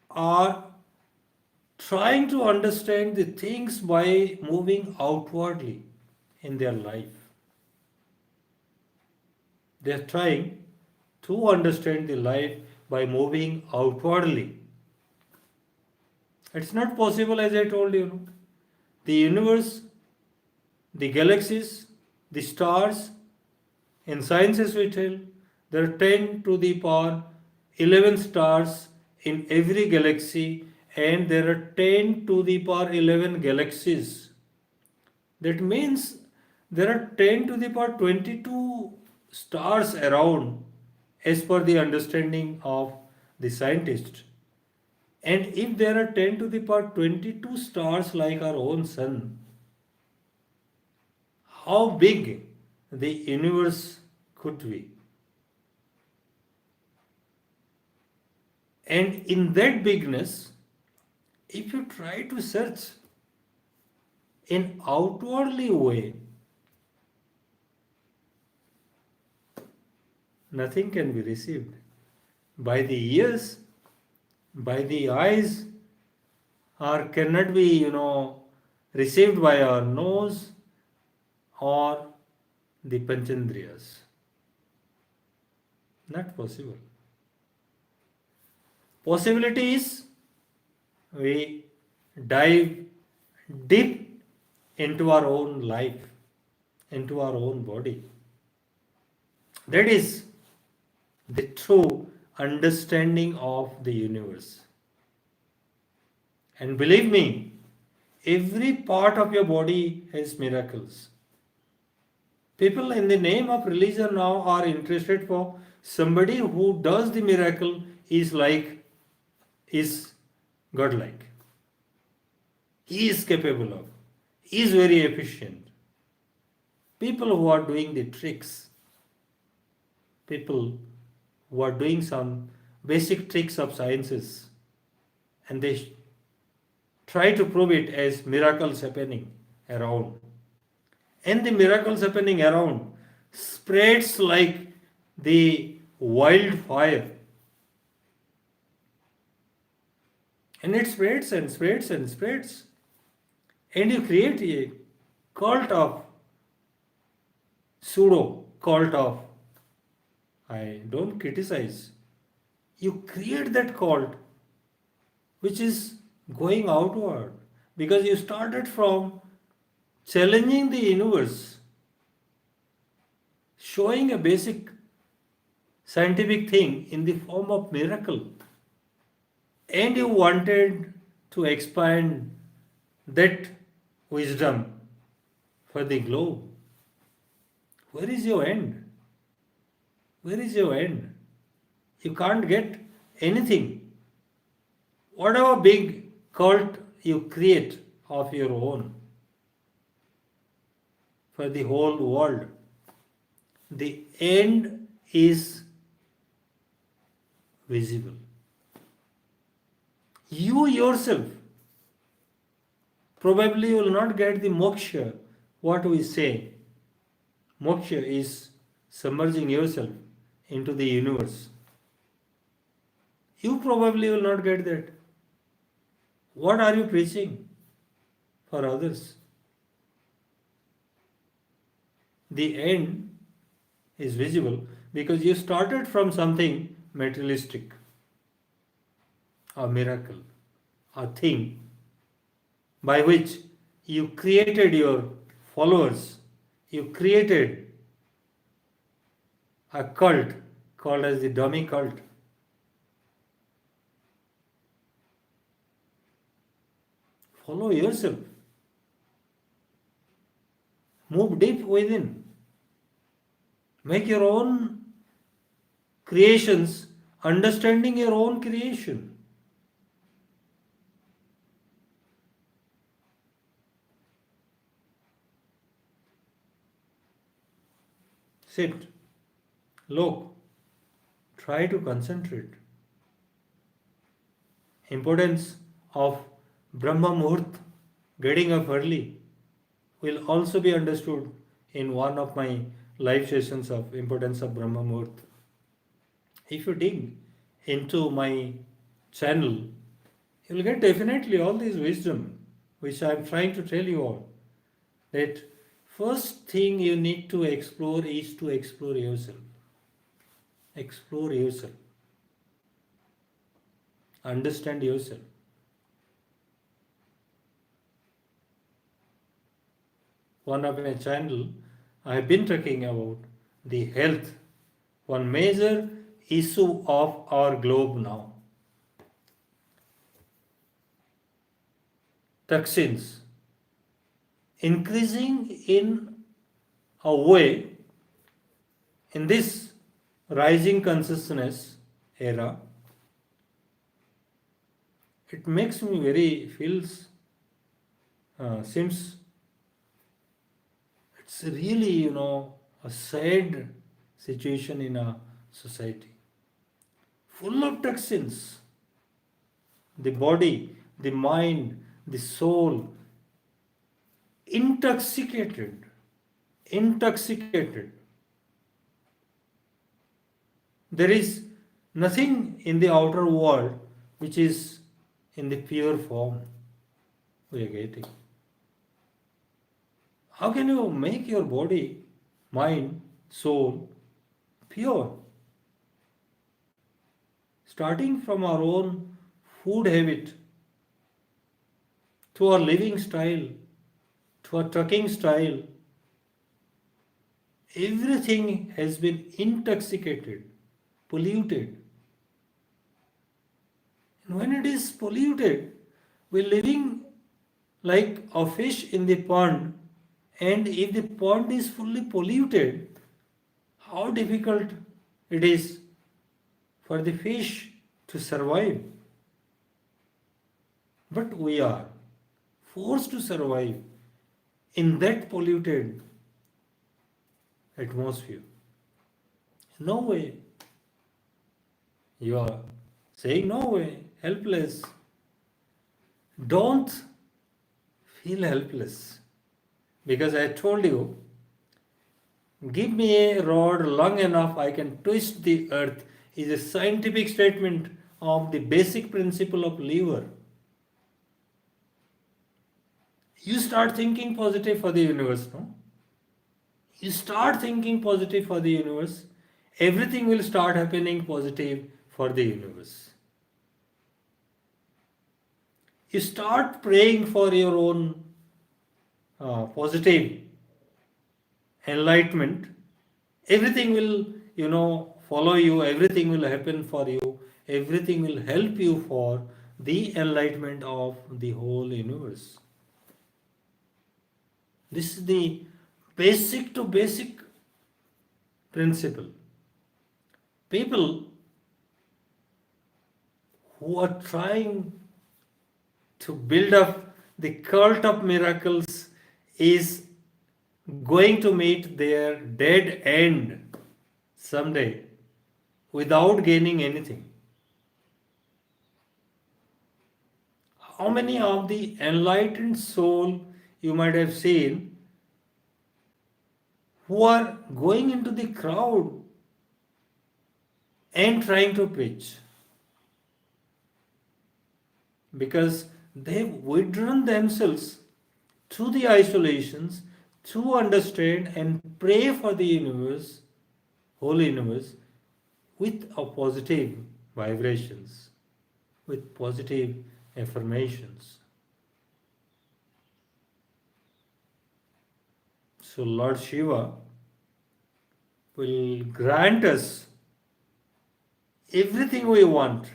are trying to understand the things by moving outwardly in their life. They are trying to understand the life by moving outwardly. It's not possible, as I told you. The universe, the galaxies, the stars, in sciences we tell there are 10 to the power 11 stars in every galaxy, and there are 10 to the power 11 galaxies. That means there are 10 to the power 22 stars around as per the understanding of the scientist. And if there are 10 to the power 22 stars like our own sun, how big the universe could be? And in that bigness, if you try to search in outwardly way, nothing can be received. By the ears, by the eyes, or cannot be, received by our nose or the panchandriyas. Not possible. Possibility is we dive deep into our own life, into our own body. That is the true understanding of the universe. And believe me, every part of your body has miracles. People in the name of religion now are interested for somebody who does the miracle is godlike. He is capable of. He is very efficient. People who are doing the tricks, people who are doing some basic tricks of sciences, and they try to prove it as miracles happening around. And the miracles happening around spreads like the wildfire. And it spreads and spreads and spreads. And you create a cult of pseudo cult of, I don't criticize. You create that cult which is going outward because you started from challenging the universe, showing a basic scientific thing in the form of miracle, and you wanted to expand that wisdom for the globe. Where is your end? Where is your end? You can't get anything. Whatever big cult you create of your own for the whole world, the end is visible. You yourself probably will not get the moksha, what we say. Moksha is submerging yourself into the universe. You probably will not get that. What are you preaching for others? The end is visible because you started from something materialistic, a miracle, a thing by which you created your followers, you created a cult called as the dummy cult. Follow yourself. Move deep within. Make your own creations, understanding your own creation. Sit, look, try to concentrate. Importance of Brahma Muhurt, getting up early, will also be understood in one of my live sessions of importance of Brahma Muhurt. If you dig into my channel, you will get definitely all this wisdom which I am trying to tell you all. That first thing you need to explore is to explore yourself. Explore yourself. Understand yourself. One of my channel, I have been talking about the health, one major issue of our globe now. Toxins increasing in a way in this rising consciousness era. It makes me seems it's really, a sad situation in a society. Full of toxins. The body, the mind, the soul, intoxicated. Intoxicated. There is nothing in the outer world which is in the pure form we are getting. How can you make your body, mind, soul pure? Starting from our own food habit, to our living style, to our talking style, everything has been intoxicated, polluted. And when it is polluted, we're living like a fish in the pond And if the pond is fully polluted, how difficult it is for the fish to survive. But we are forced to survive in that polluted atmosphere. No way. You are saying no way, helpless. Don't feel helpless. Because I told you, give me a rod long enough, I can twist the earth, is a scientific statement of the basic principle of lever. You start thinking positive for the universe, no? You start thinking positive for the universe, everything will start happening positive for the universe. You start praying for your own positive enlightenment, everything will, follow you, everything will happen for you, everything will help you for the enlightenment of the whole universe. This is the basic to basic principle. People who are trying to build up the cult of miracles is going to meet their dead end someday without gaining anything. How many of the enlightened soul you might have seen who are going into the crowd and trying to preach? Because they've withdrawn themselves to the isolations to understand and pray for the universe, whole universe, with a positive vibrations, with positive affirmations. So Lord Shiva will grant us everything we want,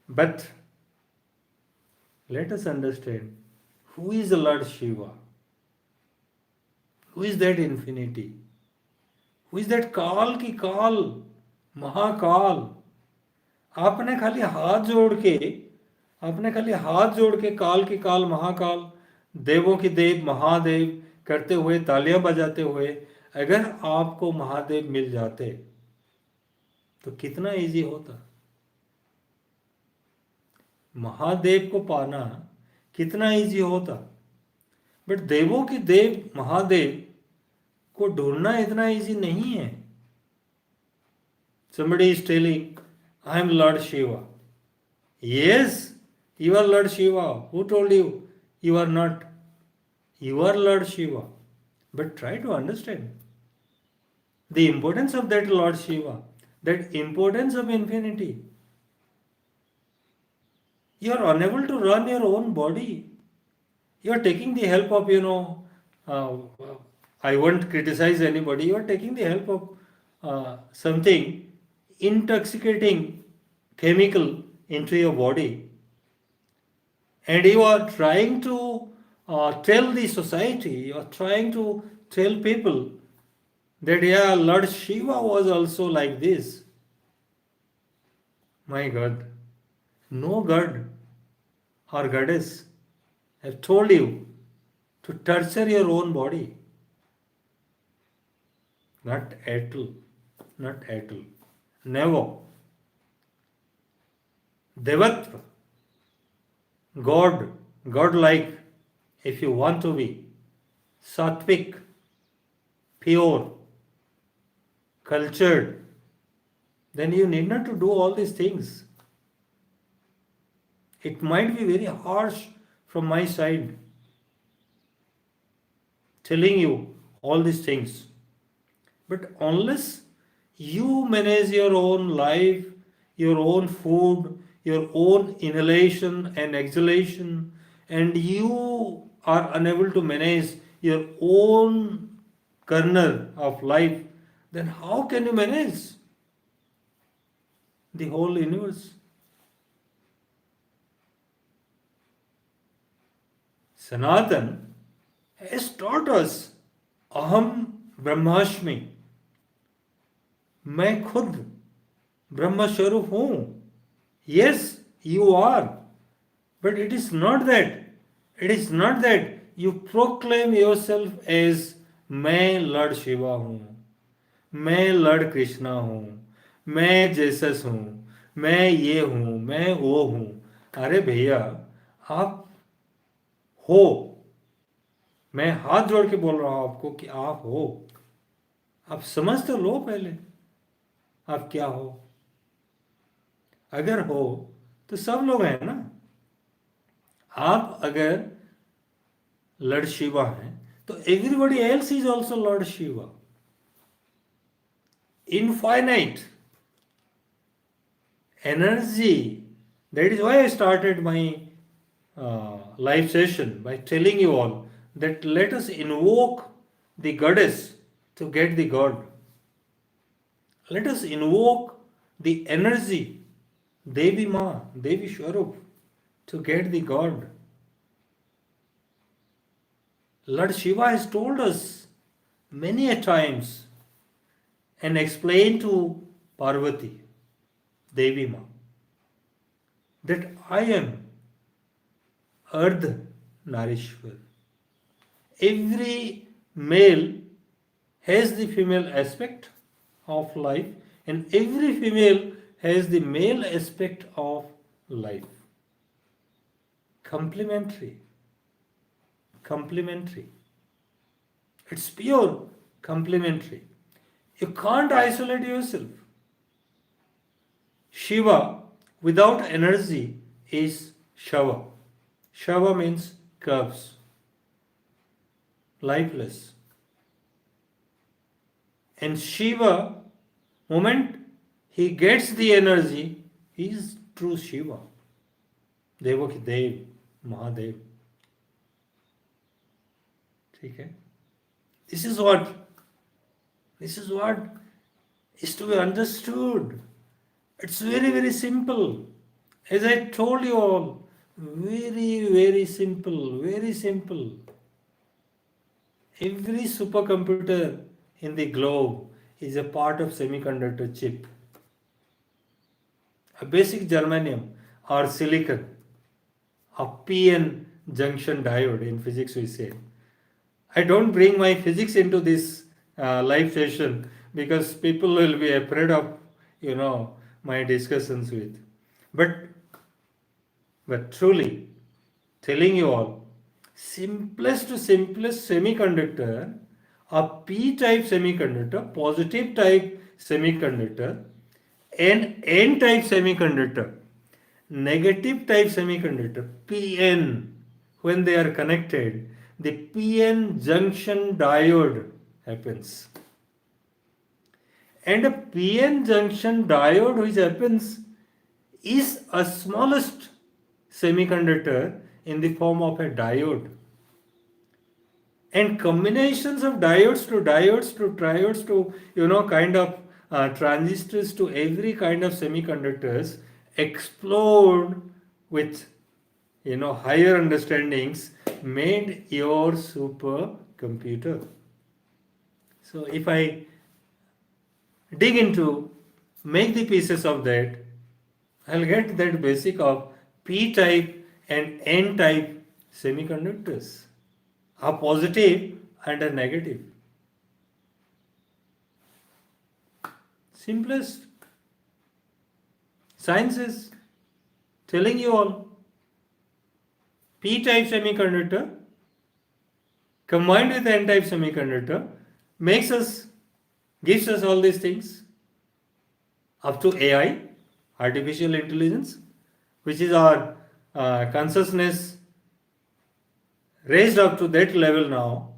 but let us understand who is the Lord Shiva, who is that infinity, who is that काल की काल, महाकाल. आपने खाली हाथ जोड़ के काल की काल, महाकाल, देवों की देव, महादेव करते हुए, तालियां बजाते हुए अगर आपको महादेव मिल जाते तो कितना इजी होता. महादेव को पाना कितना इजी होता. बट देवों की देव महादेव को ढूंढना इतना इजी नहीं है. Somebody is telling, I am Lord Shiva. Yes, you are Lord Shiva. Who told you you are not? You are Lord Shiva. But try to understand the importance of that Lord Shiva, that importance of infinity. You are unable to run your own body. You are taking the help of, uh, I won't criticize anybody. You are taking the help of something intoxicating chemical into your body, and you are trying to tell the society, you are trying to tell people that yeah, Lord Shiva was also like this. My God, no God or goddess have told you to torture your own body. Not at all. Not at all. Never. Devatva, God, God-like, if you want to be sattvic, pure, cultured, then you need not to do all these things. It might be very harsh from my side telling you all these things. But unless you manage your own life, your own food, your own inhalation and exhalation, and you are unable to manage your own kernel of life, then how can you manage the whole universe? Sanatan has taught us Aham Brahmasmi. मैं खुद ब्रह्म स्वरूप हूं. Yes, you are. But it is not that. It is not that you proclaim yourself as मैं Lord Shiva हूं, मैं Lord Krishna हूं, मैं Jesus हूं, मैं ये हूं, मैं वो हूं. अरे भैया, आप हो. मैं हाथ जोड़ के बोल रहा हूं आपको कि आप हो. आप समझ तो लो पहले आप क्या हो. अगर हो तो सब लोग हैं ना. आप अगर लॉर्ड शिवा हैं तो everybody else is also Lord Shiva. Infinite energy. That is why I started my live session by telling you all that let us invoke the goddess to get the God. Let us invoke the energy, Devi Ma, Devi Swarup, to get the God. Lord Shiva has told us many a times and explained to Parvati, Devi Ma, that I am Ardh Narishwar. Every male has the female aspect of life, and every female has the male aspect of life. Complementary. Complementary. It's pure complementary. You can't isolate yourself. Shiva without energy is Shava. Shava means curves, lifeless. And Shiva, moment he gets the energy, he is true Shiva. Devaki Dev, Mahadev. ठीक है. This is what is to be understood. It's very, very simple. As I told you all, very, very simple, very simple. Every supercomputer in the globe is a part of semiconductor chip. A basic germanium or silicon, a PN junction diode in physics we say. I don't bring my physics into this live session because people will be afraid of, my discussions with. But truly, telling you all, simplest to simplest semiconductor, a p-type semiconductor, positive type semiconductor, and n-type semiconductor, negative type semiconductor, pn, when they are connected, the pn junction diode happens. And a pn junction diode which happens is a smallest semiconductor in the form of a diode. And combinations of diodes to triodes to kind of transistors to every kind of semiconductors explode with higher understandings made your supercomputer. So if I dig into make the pieces of that, I'll get that basic of p-type and n-type semiconductors, a positive and a negative. Simplest. Science is telling you all. P-type semiconductor combined with n-type semiconductor gives us all these things up to AI, artificial intelligence, which is our consciousness raised up to that level now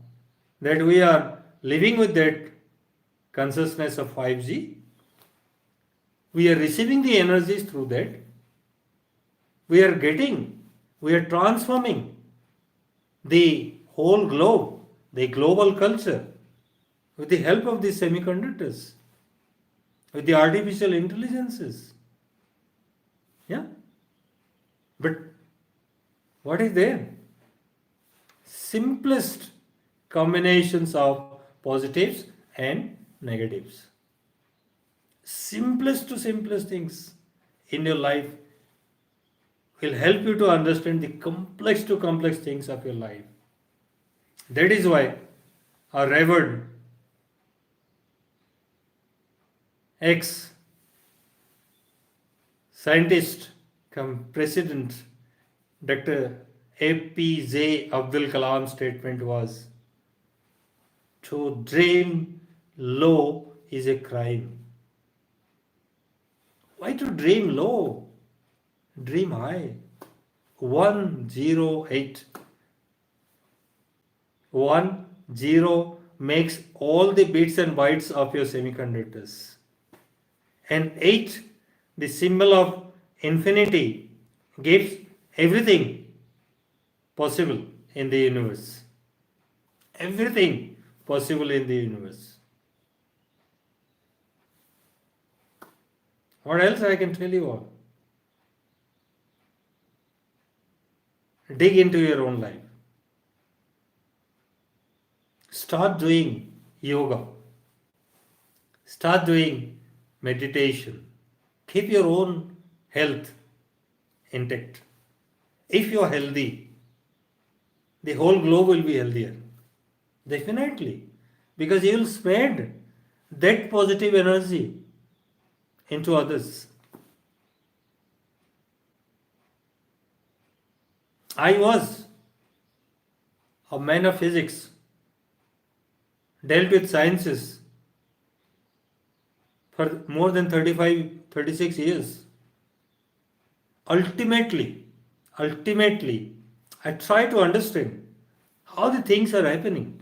that we are living with that consciousness of 5G. We are receiving the energies through that. We are transforming the whole globe, the global culture, with the help of these semiconductors, with the artificial intelligences. Yeah? But what is there? Simplest combinations of positives and negatives. Simplest to simplest things in your life will help you to understand the complex to complex things of your life. That is why our revered ex scientist come president Dr. APJ Abdul Kalam's statement was, to dream low is a crime. Why to dream low? Dream high. 108. 10 makes all the bits and bytes of your semiconductors. And 8, the symbol of infinity, gives everything possible in the universe. Everything possible in the universe. What else I can tell you all? Dig into your own life. Start doing yoga. Start doing meditation. Keep your own health intact. If you are healthy, the whole globe will be healthier. Definitely. Because you will spread that positive energy into others. I was a man of physics, dealt with sciences for more than 35, 36 years. Ultimately, I try to understand how the things are happening,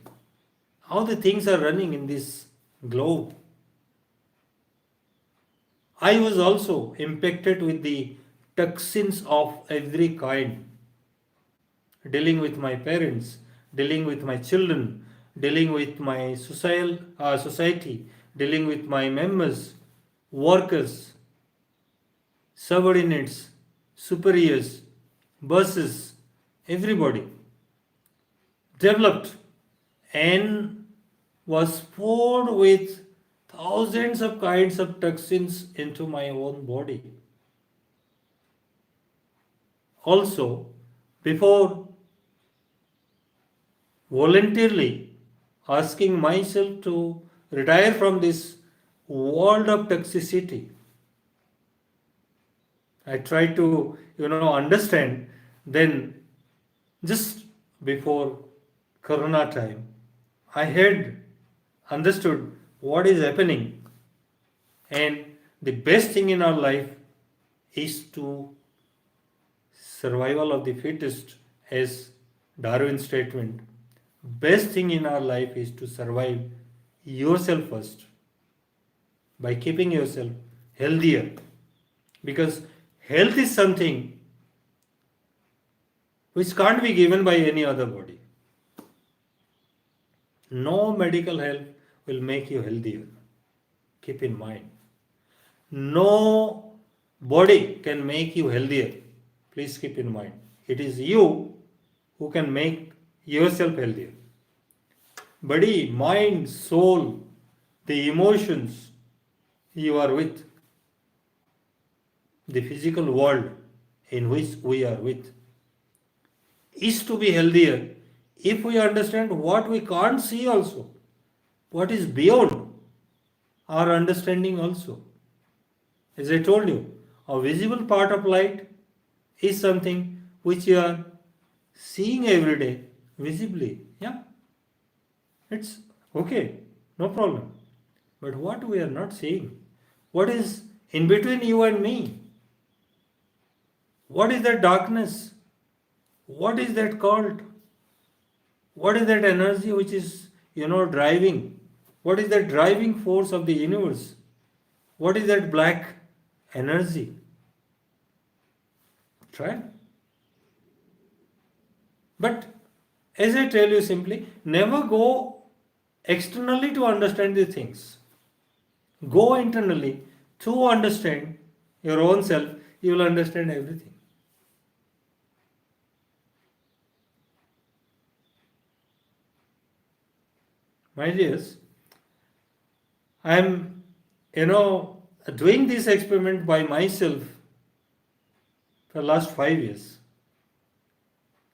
how the things are running in this globe. I was also impacted with the toxins of every kind, dealing with my parents, dealing with my children, dealing with my society, dealing with my members, workers, subordinates, superiors, bosses, everybody developed and was poured with thousands of kinds of toxins into my own body. Also, before voluntarily asking myself to retire from this world of toxicity, I try to, understand. Then, just before Corona time, I had understood what is happening, and the best thing in our life is to survival of the fittest, as Darwin's statement. Best thing in our life is to survive yourself first by keeping yourself healthier, because health is something which can't be given by any other body. No medical help will make you healthier. Keep in mind. No body can make you healthier. Please keep in mind. It is you who can make yourself healthier. Body, mind, soul, the emotions you are with, the physical world in which we are with, is to be healthier if we understand what we can't see also, what is beyond our understanding also. As I told you, a visible part of light is something which you are seeing every day visibly. Yeah, it's okay, no problem. But what we are not seeing, what is in between you and me? What is that darkness? What is that called? What is that energy which is, driving? What is that driving force of the universe? What is that black energy? Try. But as I tell you simply, never go externally to understand these things. Go internally to understand your own self. You will understand everything. My dears, I'm, doing this experiment by myself for the last 5 years.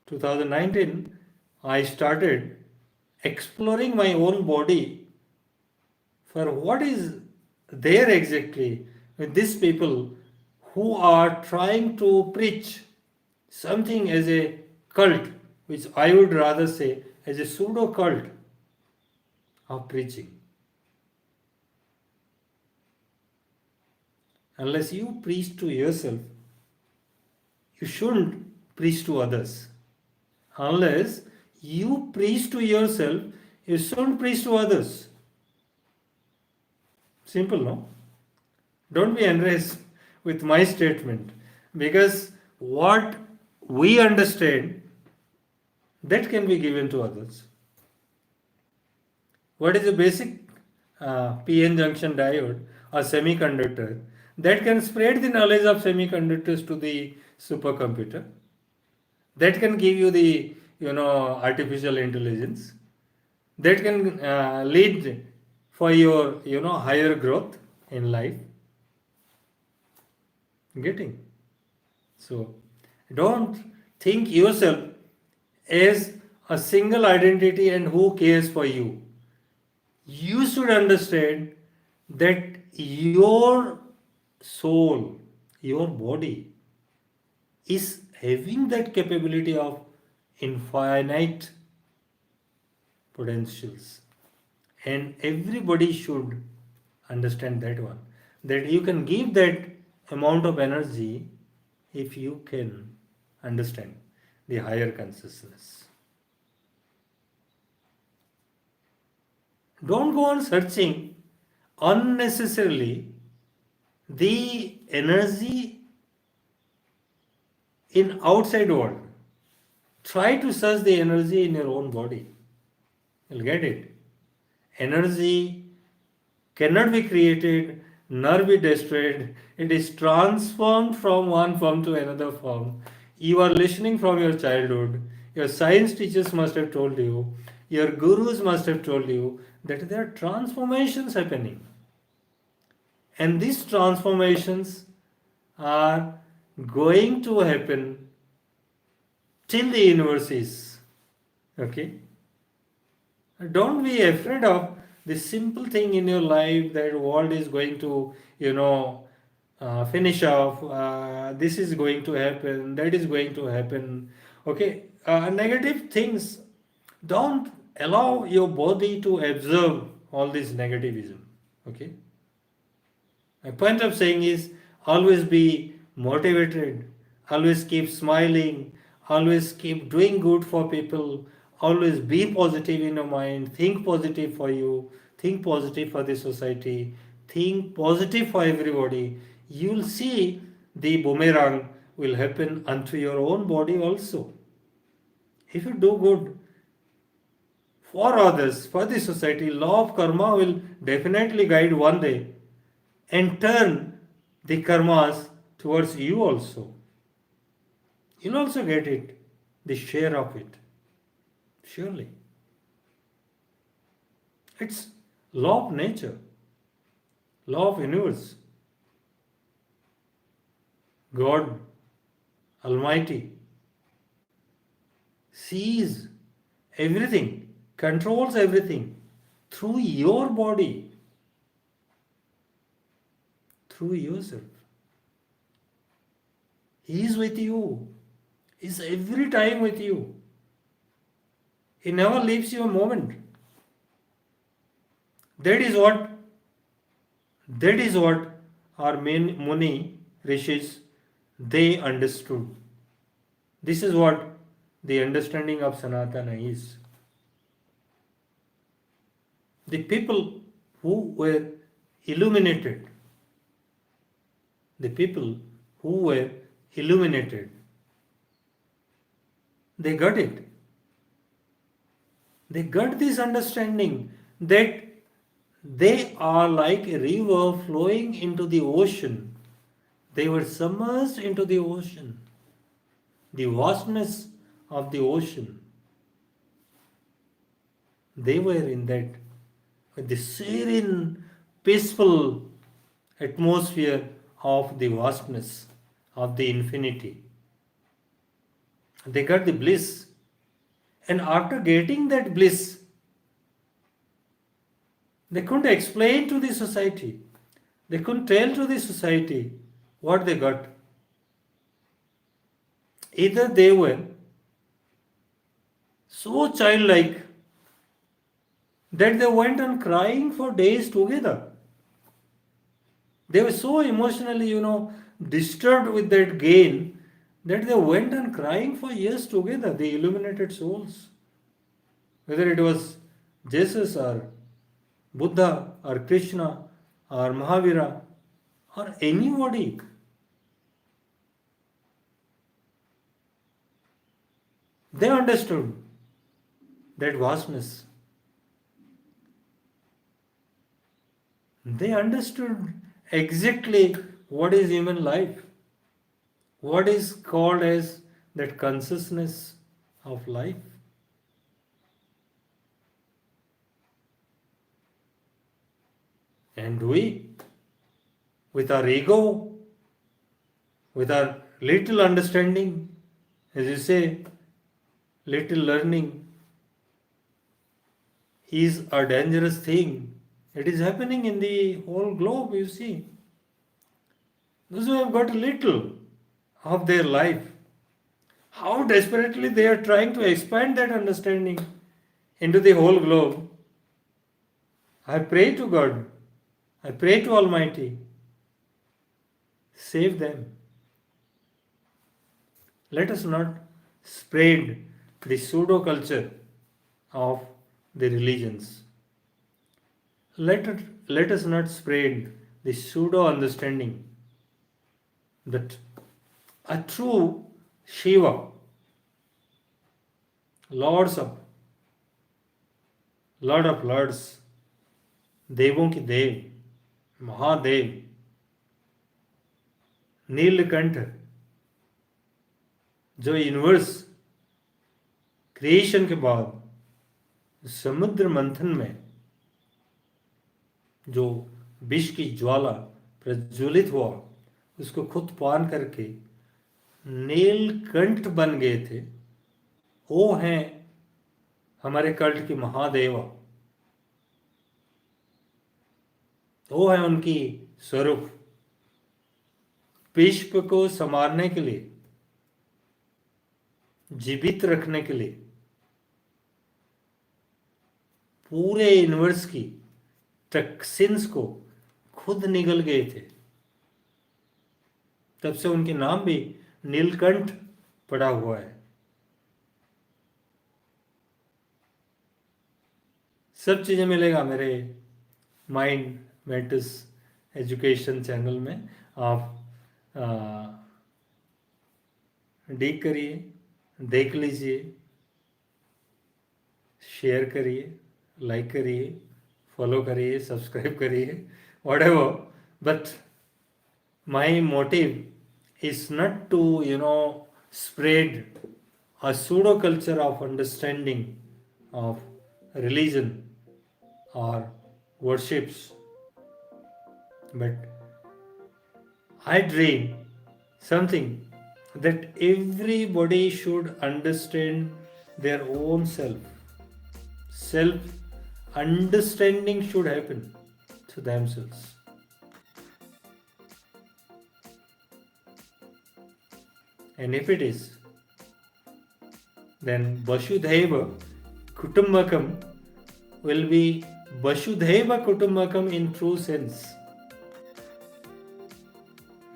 2019, I started exploring my own body for what is there exactly with these people who are trying to preach something as a cult, which I would rather say as a pseudo cult of preaching. Unless you preach to yourself, you shouldn't preach to others. Unless you preach to yourself, you shouldn't preach to others. Simple, no? Don't be embarrassed with my statement, because what we understand, that can be given to others. What is a basic PN junction diode or semiconductor that can spread the knowledge of semiconductors to the supercomputer? That can give you the artificial intelligence. That can lead for your higher growth in life. Getting? So don't think yourself as a single identity and who cares for you. You should understand that your soul, your body, is having that capability of infinite potentials. And everybody should understand that one. That you can give that amount of energy if you can understand the higher consciousness. Don't go on searching unnecessarily the energy in outside world. Try to search the energy in your own body. You'll get it. Energy cannot be created nor be destroyed. It is transformed from one form to another form. You are listening from your childhood. Your science teachers must have told you, your gurus must have told you that there are transformations happening. And these transformations are going to happen till the universe is. Okay? Don't be afraid of the simple thing in your life that world is going to, finish off. This is going to happen. That is going to happen. Okay? Negative things. Don't allow your body to absorb all this negativism. Okay? My point of saying is always be motivated, always keep smiling, always keep doing good for people, always be positive in your mind, think positive for you, think positive for the society, think positive for everybody. You'll see the boomerang will happen unto your own body also. If you do good for others, for the society, law of karma will definitely guide one day and turn the karmas towards you also. You'll also get it, the share of it. Surely. It's law of nature, law of universe. God Almighty sees everything, controls everything through your body, through yourself. He is with you. He is every time with you. He never leaves you a moment. That is what our main Muni Rishis they understood. This is what the understanding of Sanatana is. The people who were illuminated, the people who were illuminated, they got it. They got this understanding that they are like a river flowing into the ocean. They were submerged into the ocean, the vastness of the ocean. They were in that with the serene, peaceful atmosphere of the vastness, of the infinity. They got the bliss. And after getting that bliss, they couldn't explain to the society. They couldn't tell to the society what they got. Either they were so childlike that they went on crying for days together. They were so emotionally, disturbed with that gain that they went on crying for years together, the illuminated souls. Whether it was Jesus or Buddha or Krishna or Mahavira or anybody. They understood that vastness. They understood exactly what is human life, what is called as that consciousness of life. And we, with our ego, with our little understanding, as you say, little learning is a dangerous thing. It is happening in the whole globe, you see. Those who have got little of their life, how desperately they are trying to expand that understanding into the whole globe. I pray to God, I pray to Almighty, save them. Let us not spread the pseudo culture of the religions. Let us not spread the pseudo understanding that a true Shiva, Lords of Lord of Lords, देवों की देव, महादेव, नीलकंठ, जो universe creation के बाद समुद्र मंथन में जो विष की ज्वाला प्रज्वलित हुआ, उसको खुद पान करके नीलकंठ बन गए थे, वो हैं हमारे कल्ट की महादेवा, वो है उनकी स्वरूप। विश्व को संवारने के लिए, जीवित रखने के लिए, पूरे यूनिवर्स की टॉक्सिन्स को खुद निगल गए थे। तब से उनके नाम भी नीलकंठ पड़ा हुआ है। सब चीज़ें मिलेगा मेरे माइंड मैटर्स एजुकेशन चैनल में। आप डीक करिए, देख लीजिए, शेयर करिए, लाइक करिए, फॉलो करिए, सब्सक्राइब करिए, whatever. But my motive is not to, spread a pseudo culture of understanding of religion or worships. But I dream something that everybody should understand their own self. Self understanding should happen to themselves. And if it is, then Vasudhaiva Kutumbakam will be Vasudhaiva Kutumbakam in true sense.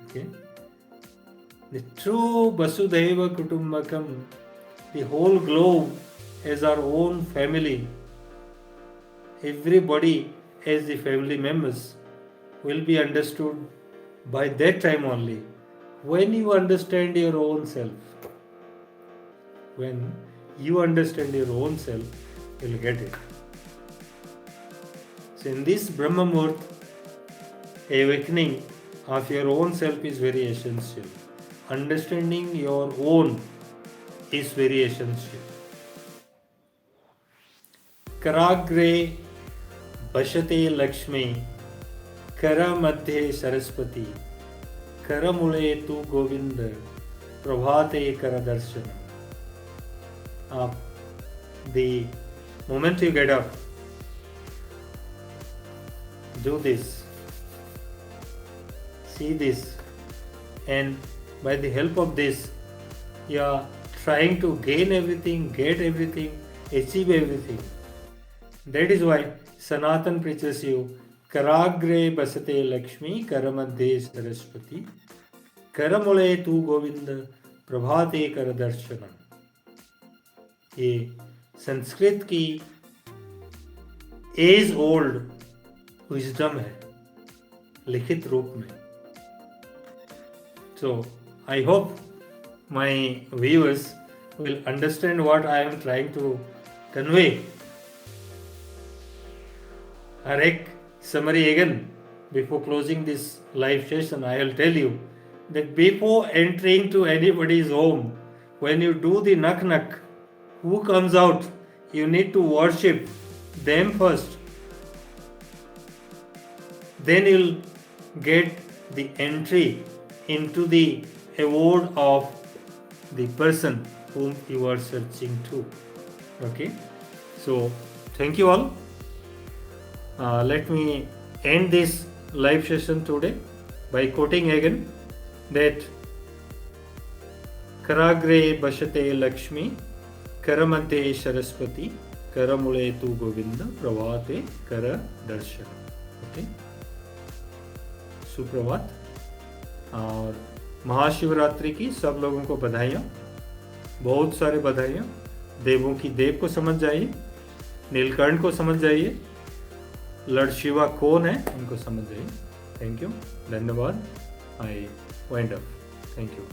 Okay? The true Vasudhaiva Kutumbakam, the whole globe as our own family, everybody as the family members, will be understood by that time only. When you understand your own self, when you understand your own self, you'll get it. So in this Brahma Muhurt, awakening of your own self is very essential. Understanding your own is very essential. Karagre पश्यते Lakshmi कर मध्ये सरस्वती कर मूले तू गोविंद प्रभाते कर दर्शन. The moment you get up, do this, see this, and by the help of this you are trying to gain everything, get everything, achieve everything. That is why Sanatan preaches you karagre basate lakshmi karamadhe saraswati karamule tu govinda प्रभाते कर दर्शनम. ये संस्कृत की as old wisdom है लिखित रूप में. So I hope my viewers will understand what I am trying to convey. Arek summary again before closing this live session. I will tell you that before entering to anybody's home, when you do the knock knock, who comes out, you need to worship them first. Then you'll get the entry into the award of the person whom you are searching to. Okay, so thank you all. Let me end this live session today by quoting again that karagre bashate lakshmi karamadhe saraswati karamule tu govinda pravate kara darshan. Okay, सुप्रभात और महाशिवरात्रि की सब लोगों को बधाइयाँ, बहुत सारे बधाइयाँ. देवों की देव को समझ जाइए, नीलकंठ को समझ जाइए, लॉर्ड शिवा कौन है उनको समझ जाइए. थैंक यू, धन्यवाद. आई वाइंड अप. Thank you.